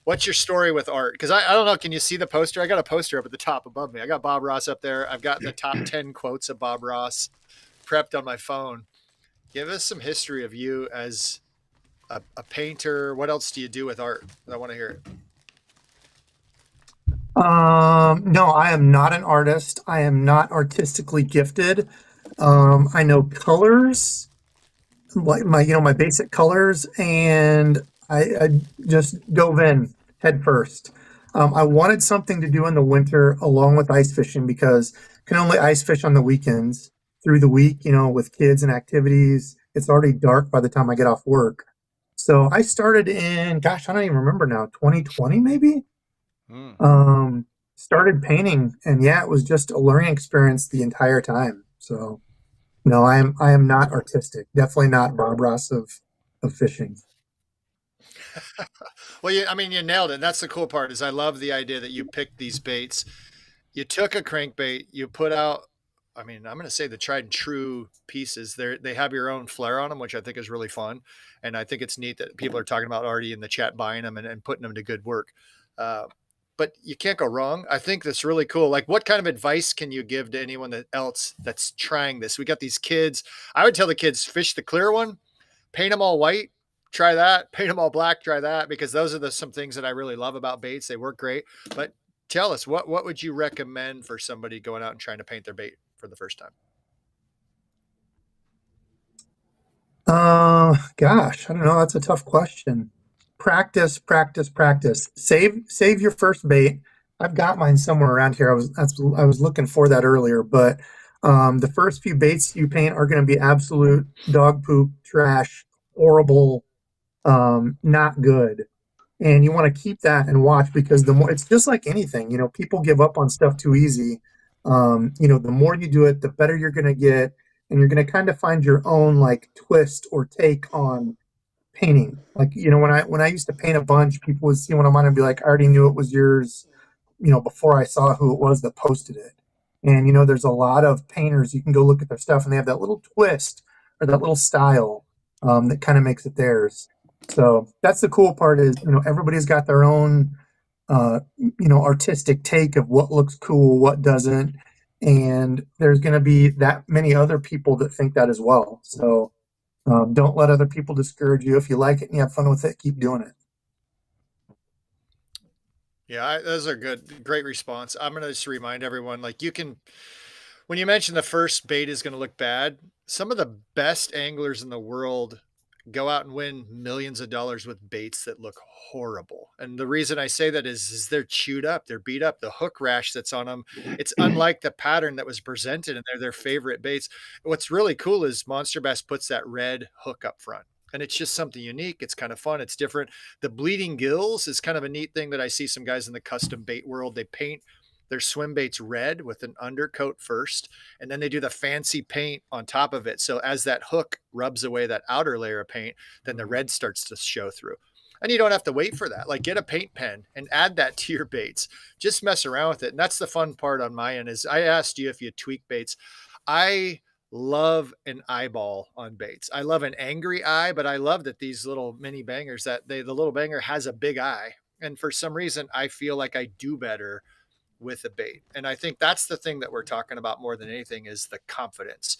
what's your story with art? Because I don't know. Can you see the poster? I got a poster up at the top above me. I got Bob Ross up there. I've got the top 10 quotes of Bob Ross prepped on my phone. Give us some history of you as a painter. What else do you do with art? I want to hear it. No, I am not an artist. I am not artistically gifted. I know colors, like my basic colors, and I just dove in head first. I wanted something to do in the winter along with ice fishing because I can only ice fish on the weekends. Through the week, with kids and activities, it's already dark by the time I get off work. So I started in, gosh, I don't even remember now, 2020 maybe? Started painting, and yeah, it was just a learning experience the entire time. So no, I am not artistic. Definitely not Bob Ross of fishing. Well, you nailed it. That's the cool part is I love the idea that you picked these baits. You took a crankbait, you put out, I'm going to say the tried and true pieces. They have your own flair on them, which I think is really fun. And I think it's neat that people are talking about already in the chat buying them and putting them to good work. But you can't go wrong. I think that's really cool. Like, what kind of advice can you give to anyone else that's trying this? We got these kids. I would tell the kids, fish the clear one, paint them all white, try that, paint them all black, try that, because those are some things that I really love about baits. They work great. But tell us, what would you recommend for somebody going out and trying to paint their bait for the first time? Gosh, I don't know. That's a tough question. Practice. Save your first bait. I've got mine somewhere around here. I was looking for that earlier, but the first few baits you paint are going to be absolute dog poop, trash, horrible, not good. And you want to keep that and watch, because the more, it's just like anything, people give up on stuff too easy. The more you do it, the better you're going to get, and you're going to kind of find your own like twist or take on painting. Like, when I used to paint a bunch, people would see one of mine and be like, I already knew it was yours, before I saw who it was that posted it. And, there's a lot of painters, you can go look at their stuff and they have that little twist or that little style that kind of makes it theirs. So that's the cool part is, everybody's got their own, artistic take of what looks cool, what doesn't. And there's going to be that many other people that think that as well. So don't let other people discourage you. If you like it and you have fun with it, keep doing it. Yeah, those are great response. I'm going to just remind everyone, like, When you mentioned the first bait is going to look bad, some of the best anglers in the world go out and win millions of dollars with baits that look horrible. And the reason I say that is they're chewed up, they're beat up. The hook rash that's on them, it's unlike the pattern that was presented, and they're their favorite baits. What's really cool is Monster Bass puts that red hook up front. And it's just something unique. It's kind of fun. It's different. The bleeding gills is kind of a neat thing that I see some guys in the custom bait world. They paint their swim baits red with an undercoat first, and then they do the fancy paint on top of it. So as that hook rubs away that outer layer of paint, then the red starts to show through. And you don't have to wait for that. Like, get a paint pen and add that to your baits. Just mess around with it. And that's the fun part on my end. Is I asked you if you tweak baits. I love an eyeball on baits. I love an angry eye, but I love that these little mini bangers, the little banger has a big eye. And for some reason, I feel like I do better with a bait. And I think that's the thing that we're talking about more than anything, is the confidence,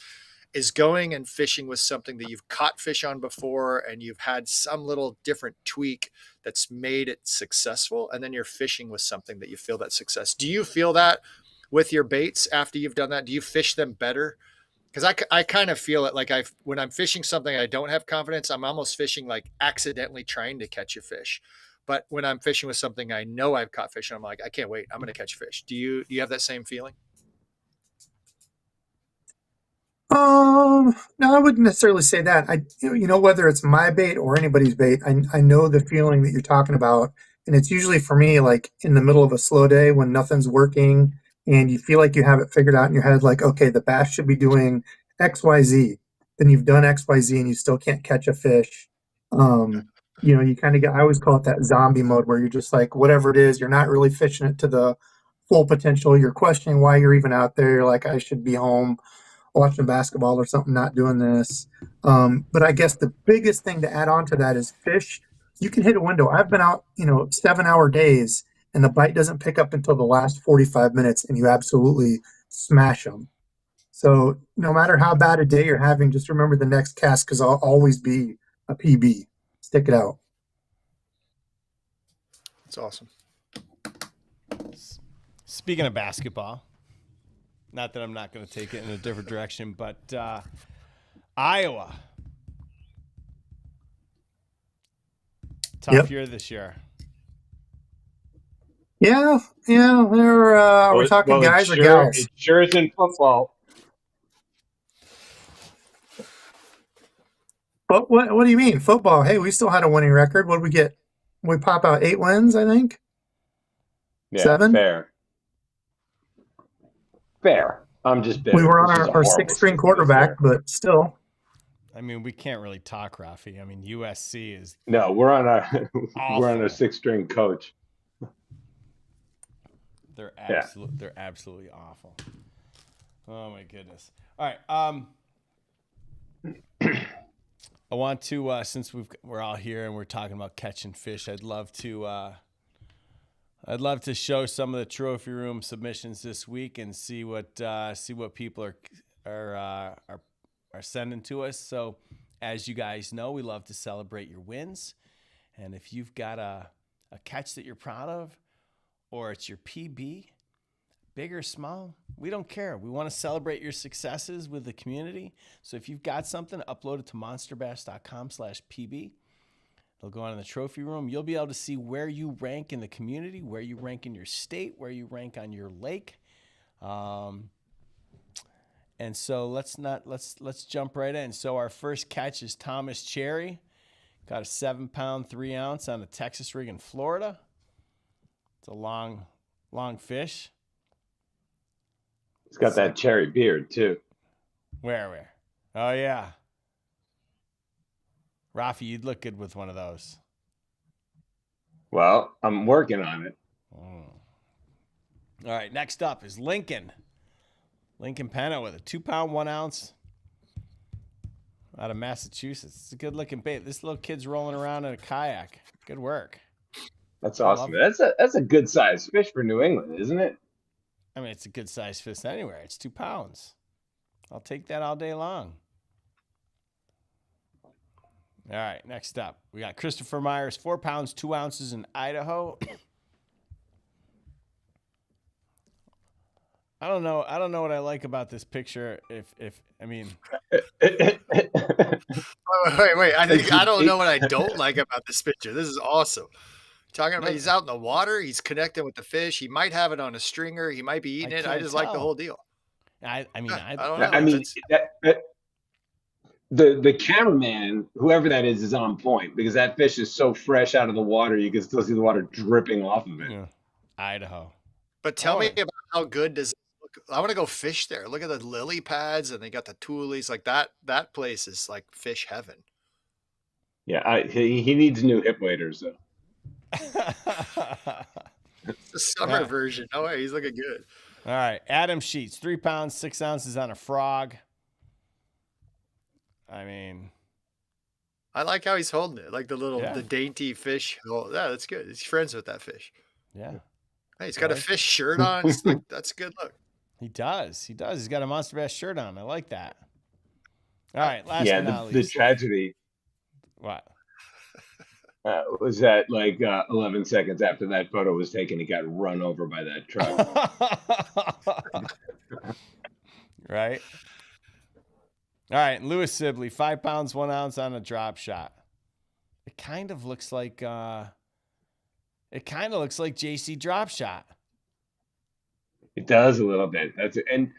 is going and fishing with something that you've caught fish on before and you've had some little different tweak that's made it successful. And then you're fishing with something that you feel that success. Do you feel that with your baits after you've done that? Do you fish them better? Because I kind of feel it like when I'm fishing something I don't have confidence, I'm almost fishing like accidentally trying to catch a fish. But when I'm fishing with something I know I've caught fish, I'm like, I can't wait. I'm going to catch fish. Do you have that same feeling? No, I wouldn't necessarily say that. Whether it's my bait or anybody's bait, I know the feeling that you're talking about. And it's usually for me, like in the middle of a slow day when nothing's working and you feel like you have it figured out in your head, like, okay, the bass should be doing X, Y, Z. Then you've done X, Y, Z and you still can't catch a fish. You kind of I always call it that zombie mode where you're just like, whatever it is, you're not really fishing it to the full potential. You're questioning why you're even out there. You're like, I should be home watching basketball or something, not doing this. But I guess the biggest thing to add on to that is fish. You can hit a window. I've been out, 7-hour days and the bite doesn't pick up until the last 45 minutes and you absolutely smash them. So no matter how bad a day you're having, just remember the next cast, because I'll always be a PB. Stick it out. That's awesome. Speaking of basketball, not that I'm not going to take it in a different direction, but Iowa. Tough year this year. Yeah. We're talking guys or gals? It sure is in football. But what do you mean? Football? Hey, we still had a winning record. What did we get? We pop out 8 wins, I think. Yeah, 7? Fair. I'm just bitter. We were on our 6th-string quarterback, but still. I mean, we can't really talk, Rafi. I mean, USC is no. We're on our awful. we're on our 6th-string coach. They're absolutely awful. Oh my goodness. All right. I want to since we're all here and we're talking about catching fish, I'd love to show some of the trophy room submissions this week and see what people are sending to us. So, as you guys know, we love to celebrate your wins, and if you've got a catch that you're proud of, or it's your PB, big or small, we don't care. We want to celebrate your successes with the community. So if you've got something, upload it to monsterbass.com/PB. It'll go on in the trophy room. You'll be able to see where you rank in the community, where you rank in your state, where you rank on your lake. And so let's jump right in. So our first catch is Thomas Cherry. Got a 7-pound, 3-ounce on a Texas rig in Florida. It's a long fish. He's got that cherry beard too. Where? Oh yeah. Rafi, you'd look good with one of those. Well, I'm working on it. All right, next up is Lincoln. Lincoln Penna with a 2-pound, 1-ounce out of Massachusetts. It's a good-looking bait. This little kid's rolling around in a kayak. Good work. That's awesome. That's a good size fish for New England, isn't it? I mean, it's a good size fish anywhere. It's 2 pounds. I'll take that all day long. All right, next up, we got Christopher Myers, 4 pounds, 2 ounces in Idaho. I don't know. I don't know what I like about this picture. If I mean, Wait. I don't It- know what I don't like about this picture. This is awesome. Talking about no, he's out in the water, he's connecting with the fish. He might have it on a stringer. He might be I eating it. I can't just like the whole tell. deal. I mean, I don't I know. I like. mean, the cameraman, whoever that is on point because that fish is so fresh out of the water, you can still see the water dripping off of it. Yeah, Idaho. But tell Oh, me about how good does it look. I want to go fish there. Look at the lily pads and they got the tulies. Like that place is like fish heaven. Yeah, he needs new hip waders though. It's the summer Yeah. version. No way, he's looking good. All right, Adam Sheets, 3 pounds 6 ounces on a frog. I mean, I like how he's holding it, like Yeah. the dainty fish. Oh, yeah, that's good. He's friends with that fish. yeah, Hey, he's got a Right. fish shirt on. It's like, that's a good look. he does. He does. He's got a Monster Bass shirt on. I like that. All right, last Yeah, but not the least. tragedy What? was that like 11 seconds after that photo was taken, he got run over by that truck. Right. All right, Lewis Sibley, 5 pounds 1 ounce on a drop shot. It kind of looks like JC drop shot. It does a little bit. That's it. And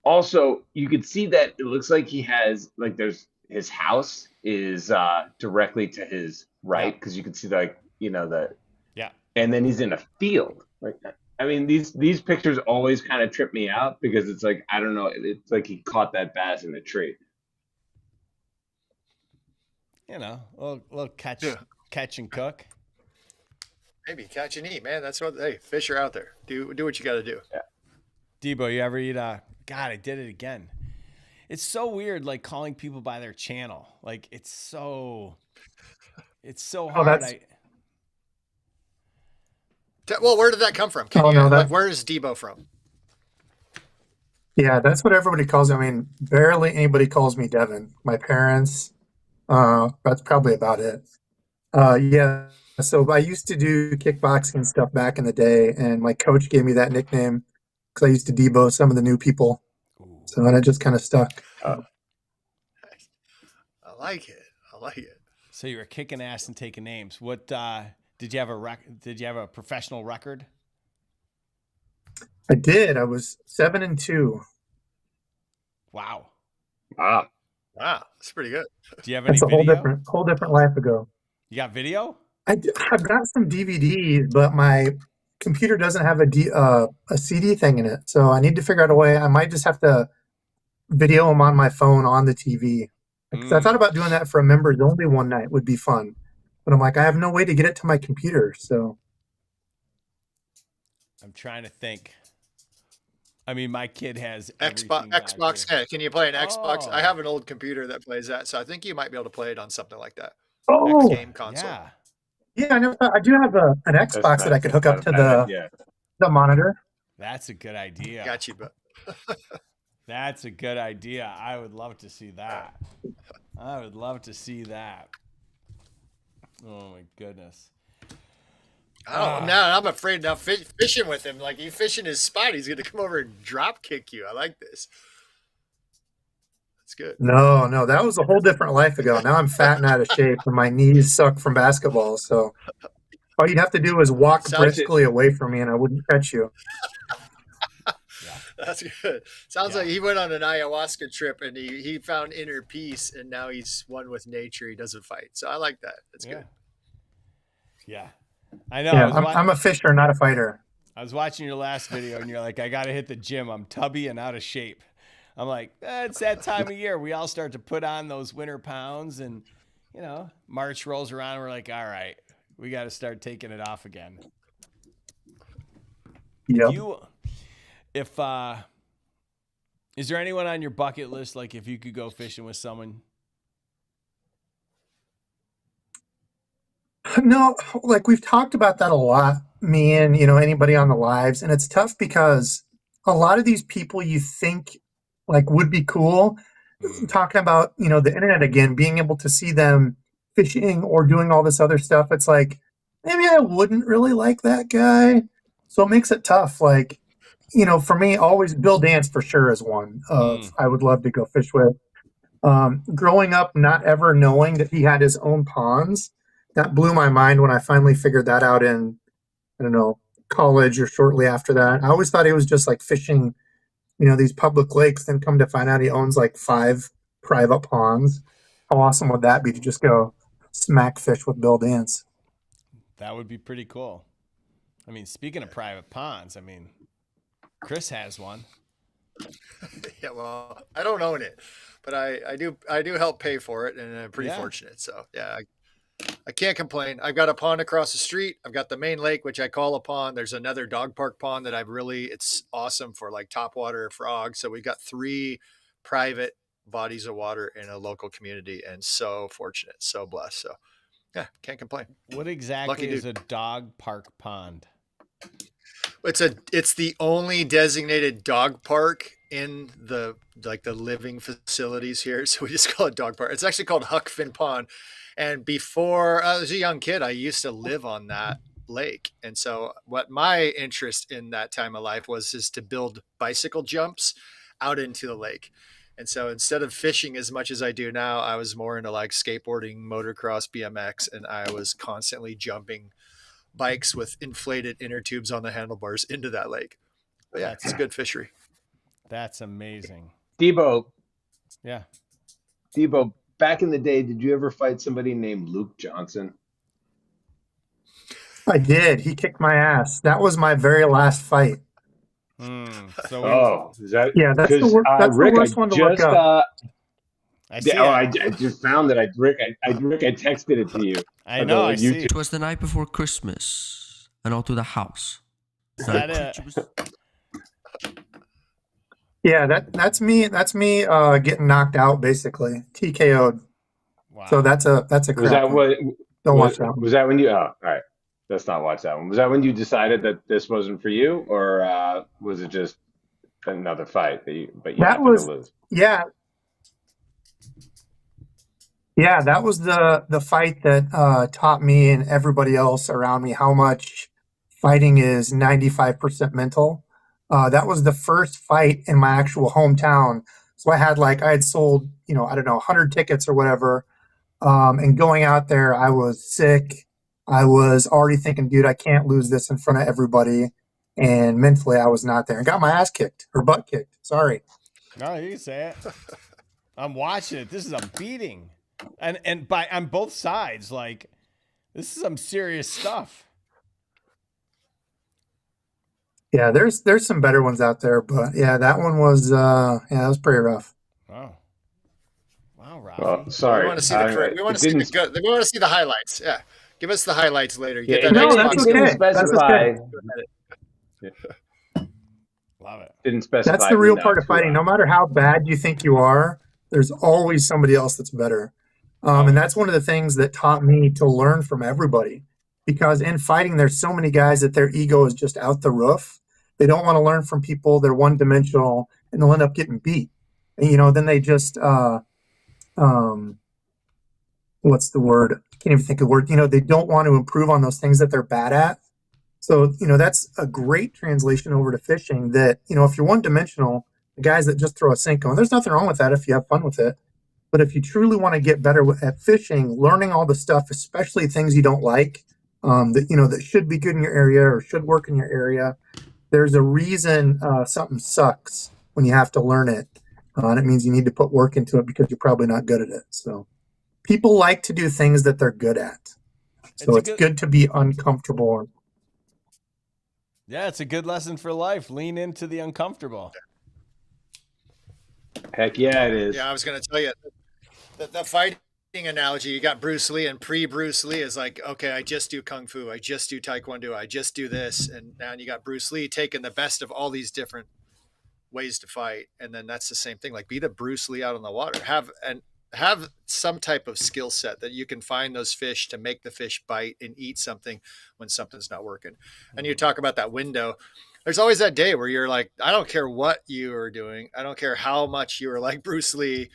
also, you could see that it looks like he has like there's his house is directly to his right because you can see like the Yeah. and then he's in a field. Like I mean, these pictures always kind of trip me out because it's like I don't know. It's like he caught that bass in a tree. A little catch and cook. Maybe catch and eat, man. That's what. Hey, fish are out there. Do what you got to do. Debo, you ever eat God, I did it again. It's so weird, like calling people by their channel. Like it's so hard. that's- Well, where did that come from? Oh, no, that- Where is Debo from? Yeah, that's what everybody calls me. I mean, barely anybody calls me Devon. My parents, that's probably about it. Yeah, so I used to do kickboxing and stuff back in the day, and my coach gave me that nickname because I used to Debo some of the new people. Ooh. So then it just kind of stuck. I like it. So you were kicking ass and taking names. What did you have Did you have a professional record? I did. I was 7-2. Wow. Wow. Wow, that's pretty good. Do you have any That's a video? whole different life ago. You got video? I've got some DVDs, but my computer doesn't have a CD thing in it. So I need to figure out a way. I might just have to video them on my phone on the TV. 'Cause I thought about doing that for a members only one night would be fun. But I'm like, I have no way to get it to my computer. So I'm trying to think. I mean, my kid has Xbox. everything back here. Yeah, can you play an Xbox? I Oh. have an old computer that plays that, so I think you might be able to play it on something like that. oh Game console. Yeah. yeah, I never thought, I do have an Xbox that I could hook up to the monitor. That's a good idea. Got you, but That's a good idea. I would love to see that. I would love to see that. Oh my goodness. now I'm afraid now fishing with him. Like you fishing his spot, he's gonna come over and drop kick you. I like this. That's good. No, that was a whole different life ago. Now I'm fat and out of shape, and my knees suck from basketball. So all you'd have to do is walk Sounds briskly away from me, and I wouldn't catch you. That's good. Sounds like he went on an ayahuasca trip and he found inner peace, and now he's one with nature. He doesn't fight. So I like that. That's Yeah. good. Yeah. I know. Yeah, I'm a fisher, not a fighter. I was watching your last video and you're like, I got to hit the gym. I'm tubby and out of shape. I'm like, it's that time of year. We all start to put on those winter pounds and, March rolls around and we're like, all right, we got to start taking it off again. Yep. Is there anyone on your bucket list? Like if you could go fishing with someone? No, like we've talked about that a lot, me and, anybody on the lives. And it's tough because a lot of these people you think like would be cool, talking about, the internet again, being able to see them fishing or doing all this other stuff. It's like, maybe I wouldn't really like that guy. So it makes it tough. Like, for me, always Bill Dance for sure is one of I would love to go fish with. Growing up, not ever knowing that he had his own ponds, that blew my mind when I finally figured that out in, I don't know, college or shortly after that. I always thought he was just like fishing, these public lakes, then come to find out he owns like 5 private ponds. How awesome would that be to just go smack fish with Bill Dance? That would be pretty cool. I mean, speaking of private ponds, I mean, Chris has one. Yeah, well, I don't own it, but I do help pay for it, and I'm pretty fortunate. So yeah, I can't complain. I've got a pond across the street. I've got the main lake, which I call a pond. There's another dog park pond that it's awesome for like topwater frogs. So we've got 3 private bodies of water in a local community, and so fortunate, so blessed. So yeah, can't complain. What exactly is a dog park pond? It's the only designated dog park in the living facilities here. So we just call it dog park. It's actually called Huck Finn Pond. And before I was a young kid, I used to live on that lake. And so what my interest in that time of life is to build bicycle jumps out into the lake. And so instead of fishing as much as I do now, I was more into like skateboarding, motocross, BMX, and I was constantly jumping bikes with inflated inner tubes on the handlebars into that lake. But yeah, it's a good fishery. That's amazing. Debo, Yeah. back in the day, did you ever fight somebody named Luke Johnson? I did. He kicked my ass. That was my very last fight. So Is that? Yeah, that's the Rick, worst one to look up. I see I just found that Rick, I texted it to you. I know. I see. It was the night before Christmas, and all through the house. Is that Yeah, that's me. That's me getting knocked out, basically TKO'd. Wow. So that's a crap. Was that what? Don't watch that one. Was that when you? Oh, all right. Let's not watch that one. Was that when you decided that this wasn't for you, or was it just another fight that you happened to lose? Yeah. Yeah, that was the fight that taught me and everybody else around me how much fighting is 95% mental. That was the first fight in my actual hometown. So I had sold, I don't know, 100 tickets or whatever. And going out there, I was sick. I was already thinking, dude, I can't lose this in front of everybody. And mentally, I was not there and got my ass kicked or butt kicked. Sorry. No, you can say it. I'm watching it. This is a beating. And on both sides, like, this is some serious stuff. Yeah, there's some better ones out there, but yeah, that one was that was pretty rough. Wow, Robbie. Well, sorry. We want to see we want to see the highlights. Yeah, give us the highlights later. That's okay. Didn't specify. Love it. Didn't specify. That's the real part of fighting. No matter how bad you think you are, there's always somebody else that's better. And that's one of the things that taught me to learn from everybody. Because in fighting, there's so many guys that their ego is just out the roof. They don't want to learn from people. They're one-dimensional, and they'll end up getting beat. And, then they just, what's the word? I can't even think of the word. They don't want to improve on those things that they're bad at. So, that's a great translation over to fishing that, if you're one-dimensional, the guys that just throw a Senko, and there's nothing wrong with that if you have fun with it. But if you truly want to get better at fishing, learning all the stuff, especially things you don't like, that should be good in your area or should work in your area, there's a reason something sucks when you have to learn it. And it means you need to put work into it because you're probably not good at it. So people like to do things that they're good at. So it's good to be uncomfortable. Yeah, it's a good lesson for life. Lean into the uncomfortable. Heck yeah, it is. Yeah, I was going to tell you the fighting analogy. You got Bruce Lee, and pre-Bruce Lee is like, okay, I just do kung fu, I just do taekwondo, I just do this, and now you got Bruce Lee taking the best of all these different ways to fight, and then that's the same thing. Like, be the Bruce Lee out on the water. Have some type of skill set that you can find those fish to make the fish bite and eat something when something's not working. And you talk about that window. There's always that day where you're like, I don't care what you are doing. I don't care how much you are like Bruce Lee.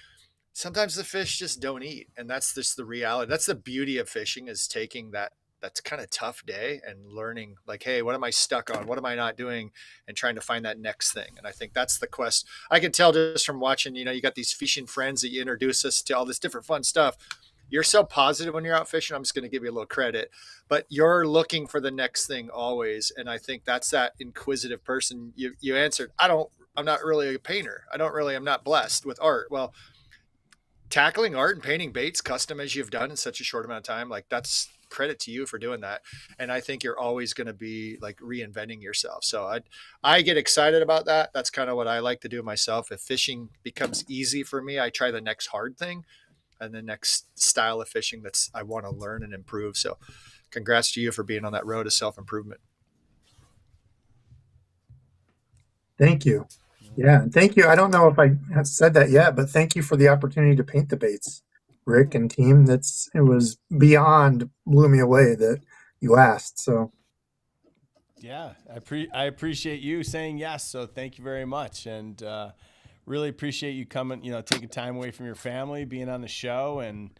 Sometimes the fish just don't eat. And that's just the reality. That's the beauty of fishing, is taking that that's kind of tough day and learning like, hey, what am I stuck on? What am I not doing? And trying to find that next thing. And I think that's the quest. I can tell just from watching, you got these fishing friends that you introduce us to all this different fun stuff. You're so positive when you're out fishing. I'm just going to give you a little credit, but you're looking for the next thing always. And I think that's that inquisitive person. You answered, I'm not really a painter. I'm not blessed with art. Well, tackling art and painting baits custom as you've done in such a short amount of time, like that's credit to you for doing that. And I think you're always going to be like reinventing yourself. So I get excited about that. That's kind of what I like to do myself. If fishing becomes easy for me, I try the next hard thing and the next style of fishing I want to learn and improve. So congrats to you for being on that road to self-improvement. Thank you. Yeah, thank you. I don't know if I have said that yet, but thank you for the opportunity to paint the baits, Rick and team. It was blew me away that you asked. So Yeah, I appreciate you saying yes. So thank you very much, and really appreciate you coming. Taking time away from your family, being on the show, and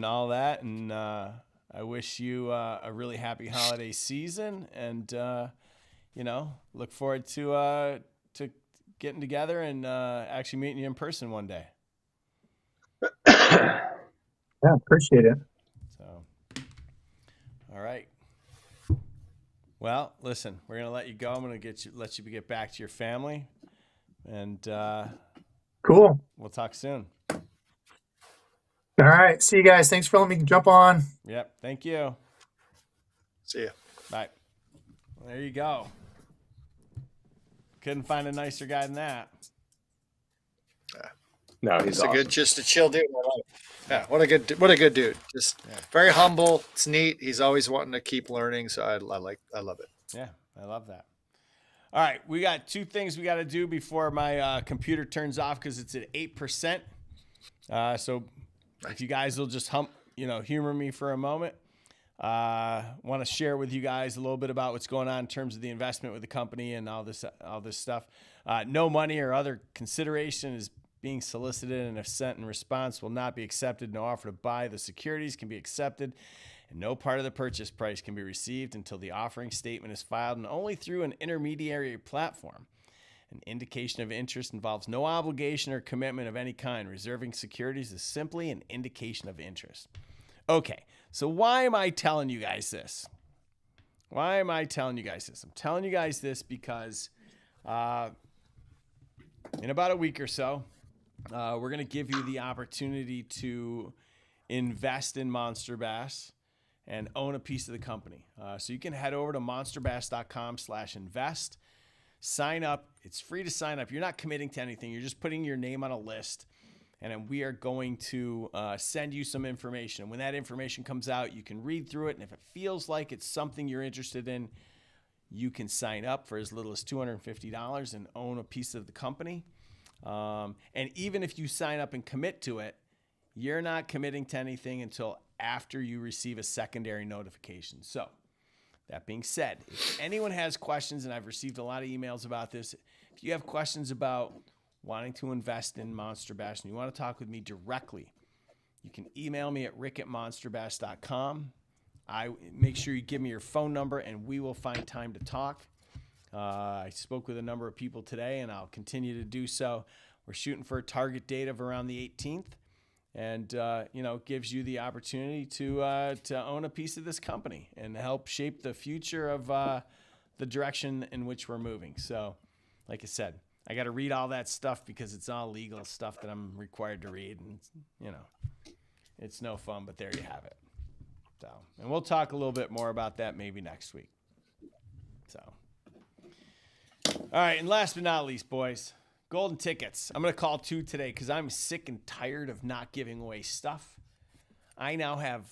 all that. And I wish you a really happy holiday season, and look forward to getting together and actually meeting you in person one day. yeah, appreciate it. So, all right. Well, listen, we're gonna let you go. I'm gonna let you get back to your family, and Cool. We'll talk soon. All right, see you guys. Thanks for letting me jump on. Yep, thank you. See ya. Bye. Well, there you go. Couldn't find a nicer guy than that. No, he's awesome. Just a chill dude. Yeah, what a good dude. Just very humble. It's neat. He's always wanting to keep learning. So I love it. Yeah, I love that. All right, we got two things we got to do before my computer turns off because it's at 8%. So if you guys will just humor me for a moment. Want to share with you guys a little bit about what's going on in terms of the investment with the company and all this stuff. No money or other consideration is being solicited, and if sent in response will not be accepted. No offer to buy the securities can be accepted, and no part of the purchase price can be received until the offering statement is filed, and only through an intermediary platform. An indication of interest involves no obligation or commitment of any kind. Reserving securities is simply an indication of interest. Okay, so why am I telling you guys this? I'm telling you guys this because in about a week or so, we're going to give you the opportunity to invest in Monster Bass and own a piece of the company. So you can head over to monsterbass.com/invest. Sign up. It's free to sign up. You're not committing to anything. You're just putting your name on a list. And then we are going to send you some information. And when that information comes out, you can read through it. And if it feels like it's something you're interested in, you can sign up for as little as $250 and own a piece of the company. And even if you sign up and commit to it, you're not committing to anything until after you receive a secondary notification. So that being said, if anyone has questions, and I've received a lot of emails about this, if you have questions about wanting to invest in Monster Bass and you want to talk with me directly, you can email me at rick@monsterbass.com. Make sure you give me your phone number and we will find time to talk. I spoke with a number of people today and I'll continue to do so. We're shooting for a target date of around the 18th, and gives you the opportunity to own a piece of this company and help shape the future of the direction in which we're moving. So, like I said, I got to read all that stuff because it's all legal stuff that I'm required to read, and it's no fun, but there you have it. So, and we'll talk a little bit more about that maybe next week. So, all right, and last but not least, boys, golden tickets. I'm going to call 2 today because I'm sick and tired of not giving away stuff. I now have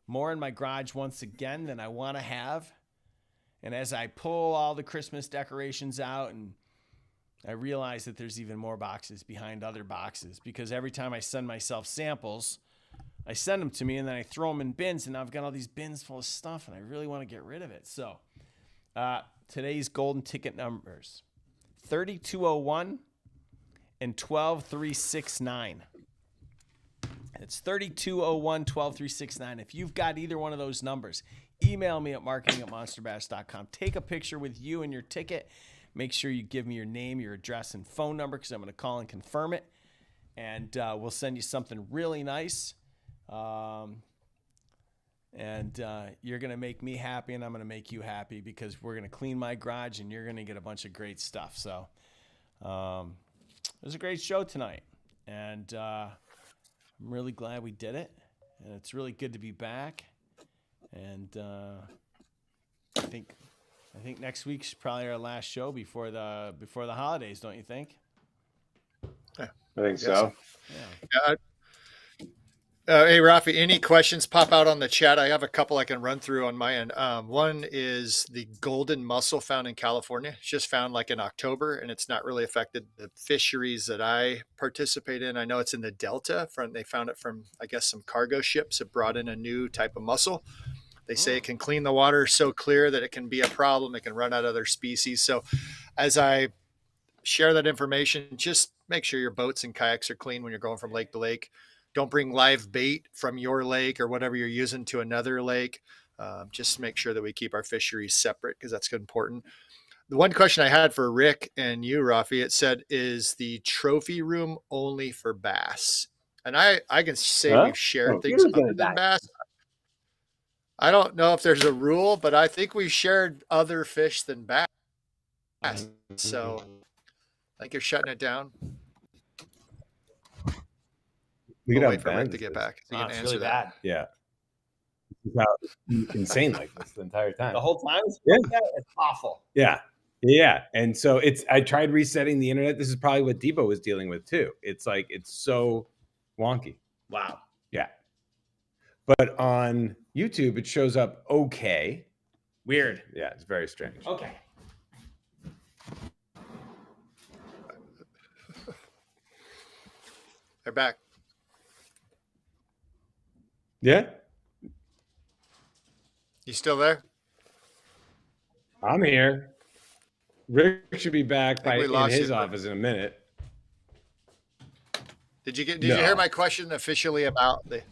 more in my garage once again than I want to have. And as I pull all the Christmas decorations out, and I realize that there's even more boxes behind other boxes, because every time I send myself samples, I send them to me and then I throw them in bins, and I've got all these bins full of stuff and I really want to get rid of it. So today's golden ticket numbers: 3201 and 12369. It's 3201, 12369. If you've got either one of those numbers, email me at marketing@monsterbass.com. Take a picture with you and your ticket. Make sure you give me your name, your address, and phone number because I'm going to call and confirm it. And we'll send you something really nice. And you're going to make me happy, and I'm going to make you happy because we're going to clean my garage, and you're going to get a bunch of great stuff. So it was a great show tonight. And I'm really glad we did it. And it's really good to be back. And I think next week's probably our last show before the holidays, don't you think? Yeah. I think so. Yeah. Hey, Rafi, any questions pop out on the chat? I have a couple I can run through on my end. One is the golden mussel found in California. It's just found like in October, and it's not really affected the fisheries that I participate in. I know it's in the Delta. They found it from, I guess, some cargo ships that brought in a new type of mussel. They say it can clean the water so clear that it can be a problem. It can run out other species. So as I share that information, just make sure your boats and kayaks are clean when you're going from lake to lake. Don't bring live bait from your lake or whatever you're using to another lake. Just make sure that we keep our fisheries separate because that's important. The one question I had for Rick and you, Rafi, it said, is the trophy room only for bass? And I can say we've shared things other than bass. I don't know if there's a rule, but I think we've shared other fish than bass. So I think you're shutting it down. We We'll could wait have for Rick Ben to get this. back. He Wow, can it's answer really that. bad. Yeah. This is how insane like this the entire time. The whole time? Yeah. It's awful. Yeah. Yeah. And so I tried resetting the internet. This is probably what Debo was dealing with too. It's like, it's so wonky. Wow. Yeah. But on YouTube, it shows up okay. Weird. Yeah. It's very strange. Okay. They're back. Yeah. You still there? I'm here. Rick should be back we in lost his you, but- office in a minute. Did you No. hear my question officially about the?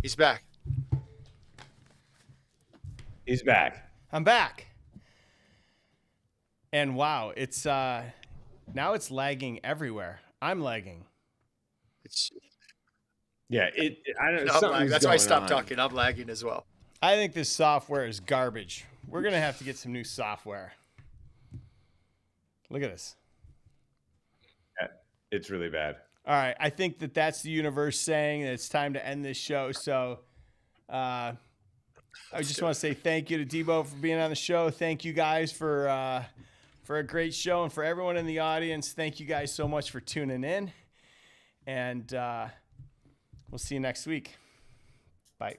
He's back. He's back. I'm back. And wow, it's now it's lagging everywhere. I'm lagging. It's Yeah. I don't know. I'm lagging. something's That's why I going stopped on. talking. I'm lagging as well. I think this software is garbage. We're gonna have to get some new software. Look at this. It's really bad. All right, I think that's the universe saying that it's time to end this show. So I just want to say thank you to Debo for being on the show. Thank you guys for a great show, and for everyone in the audience, thank you guys so much for tuning in. And we'll see you next week. Bye.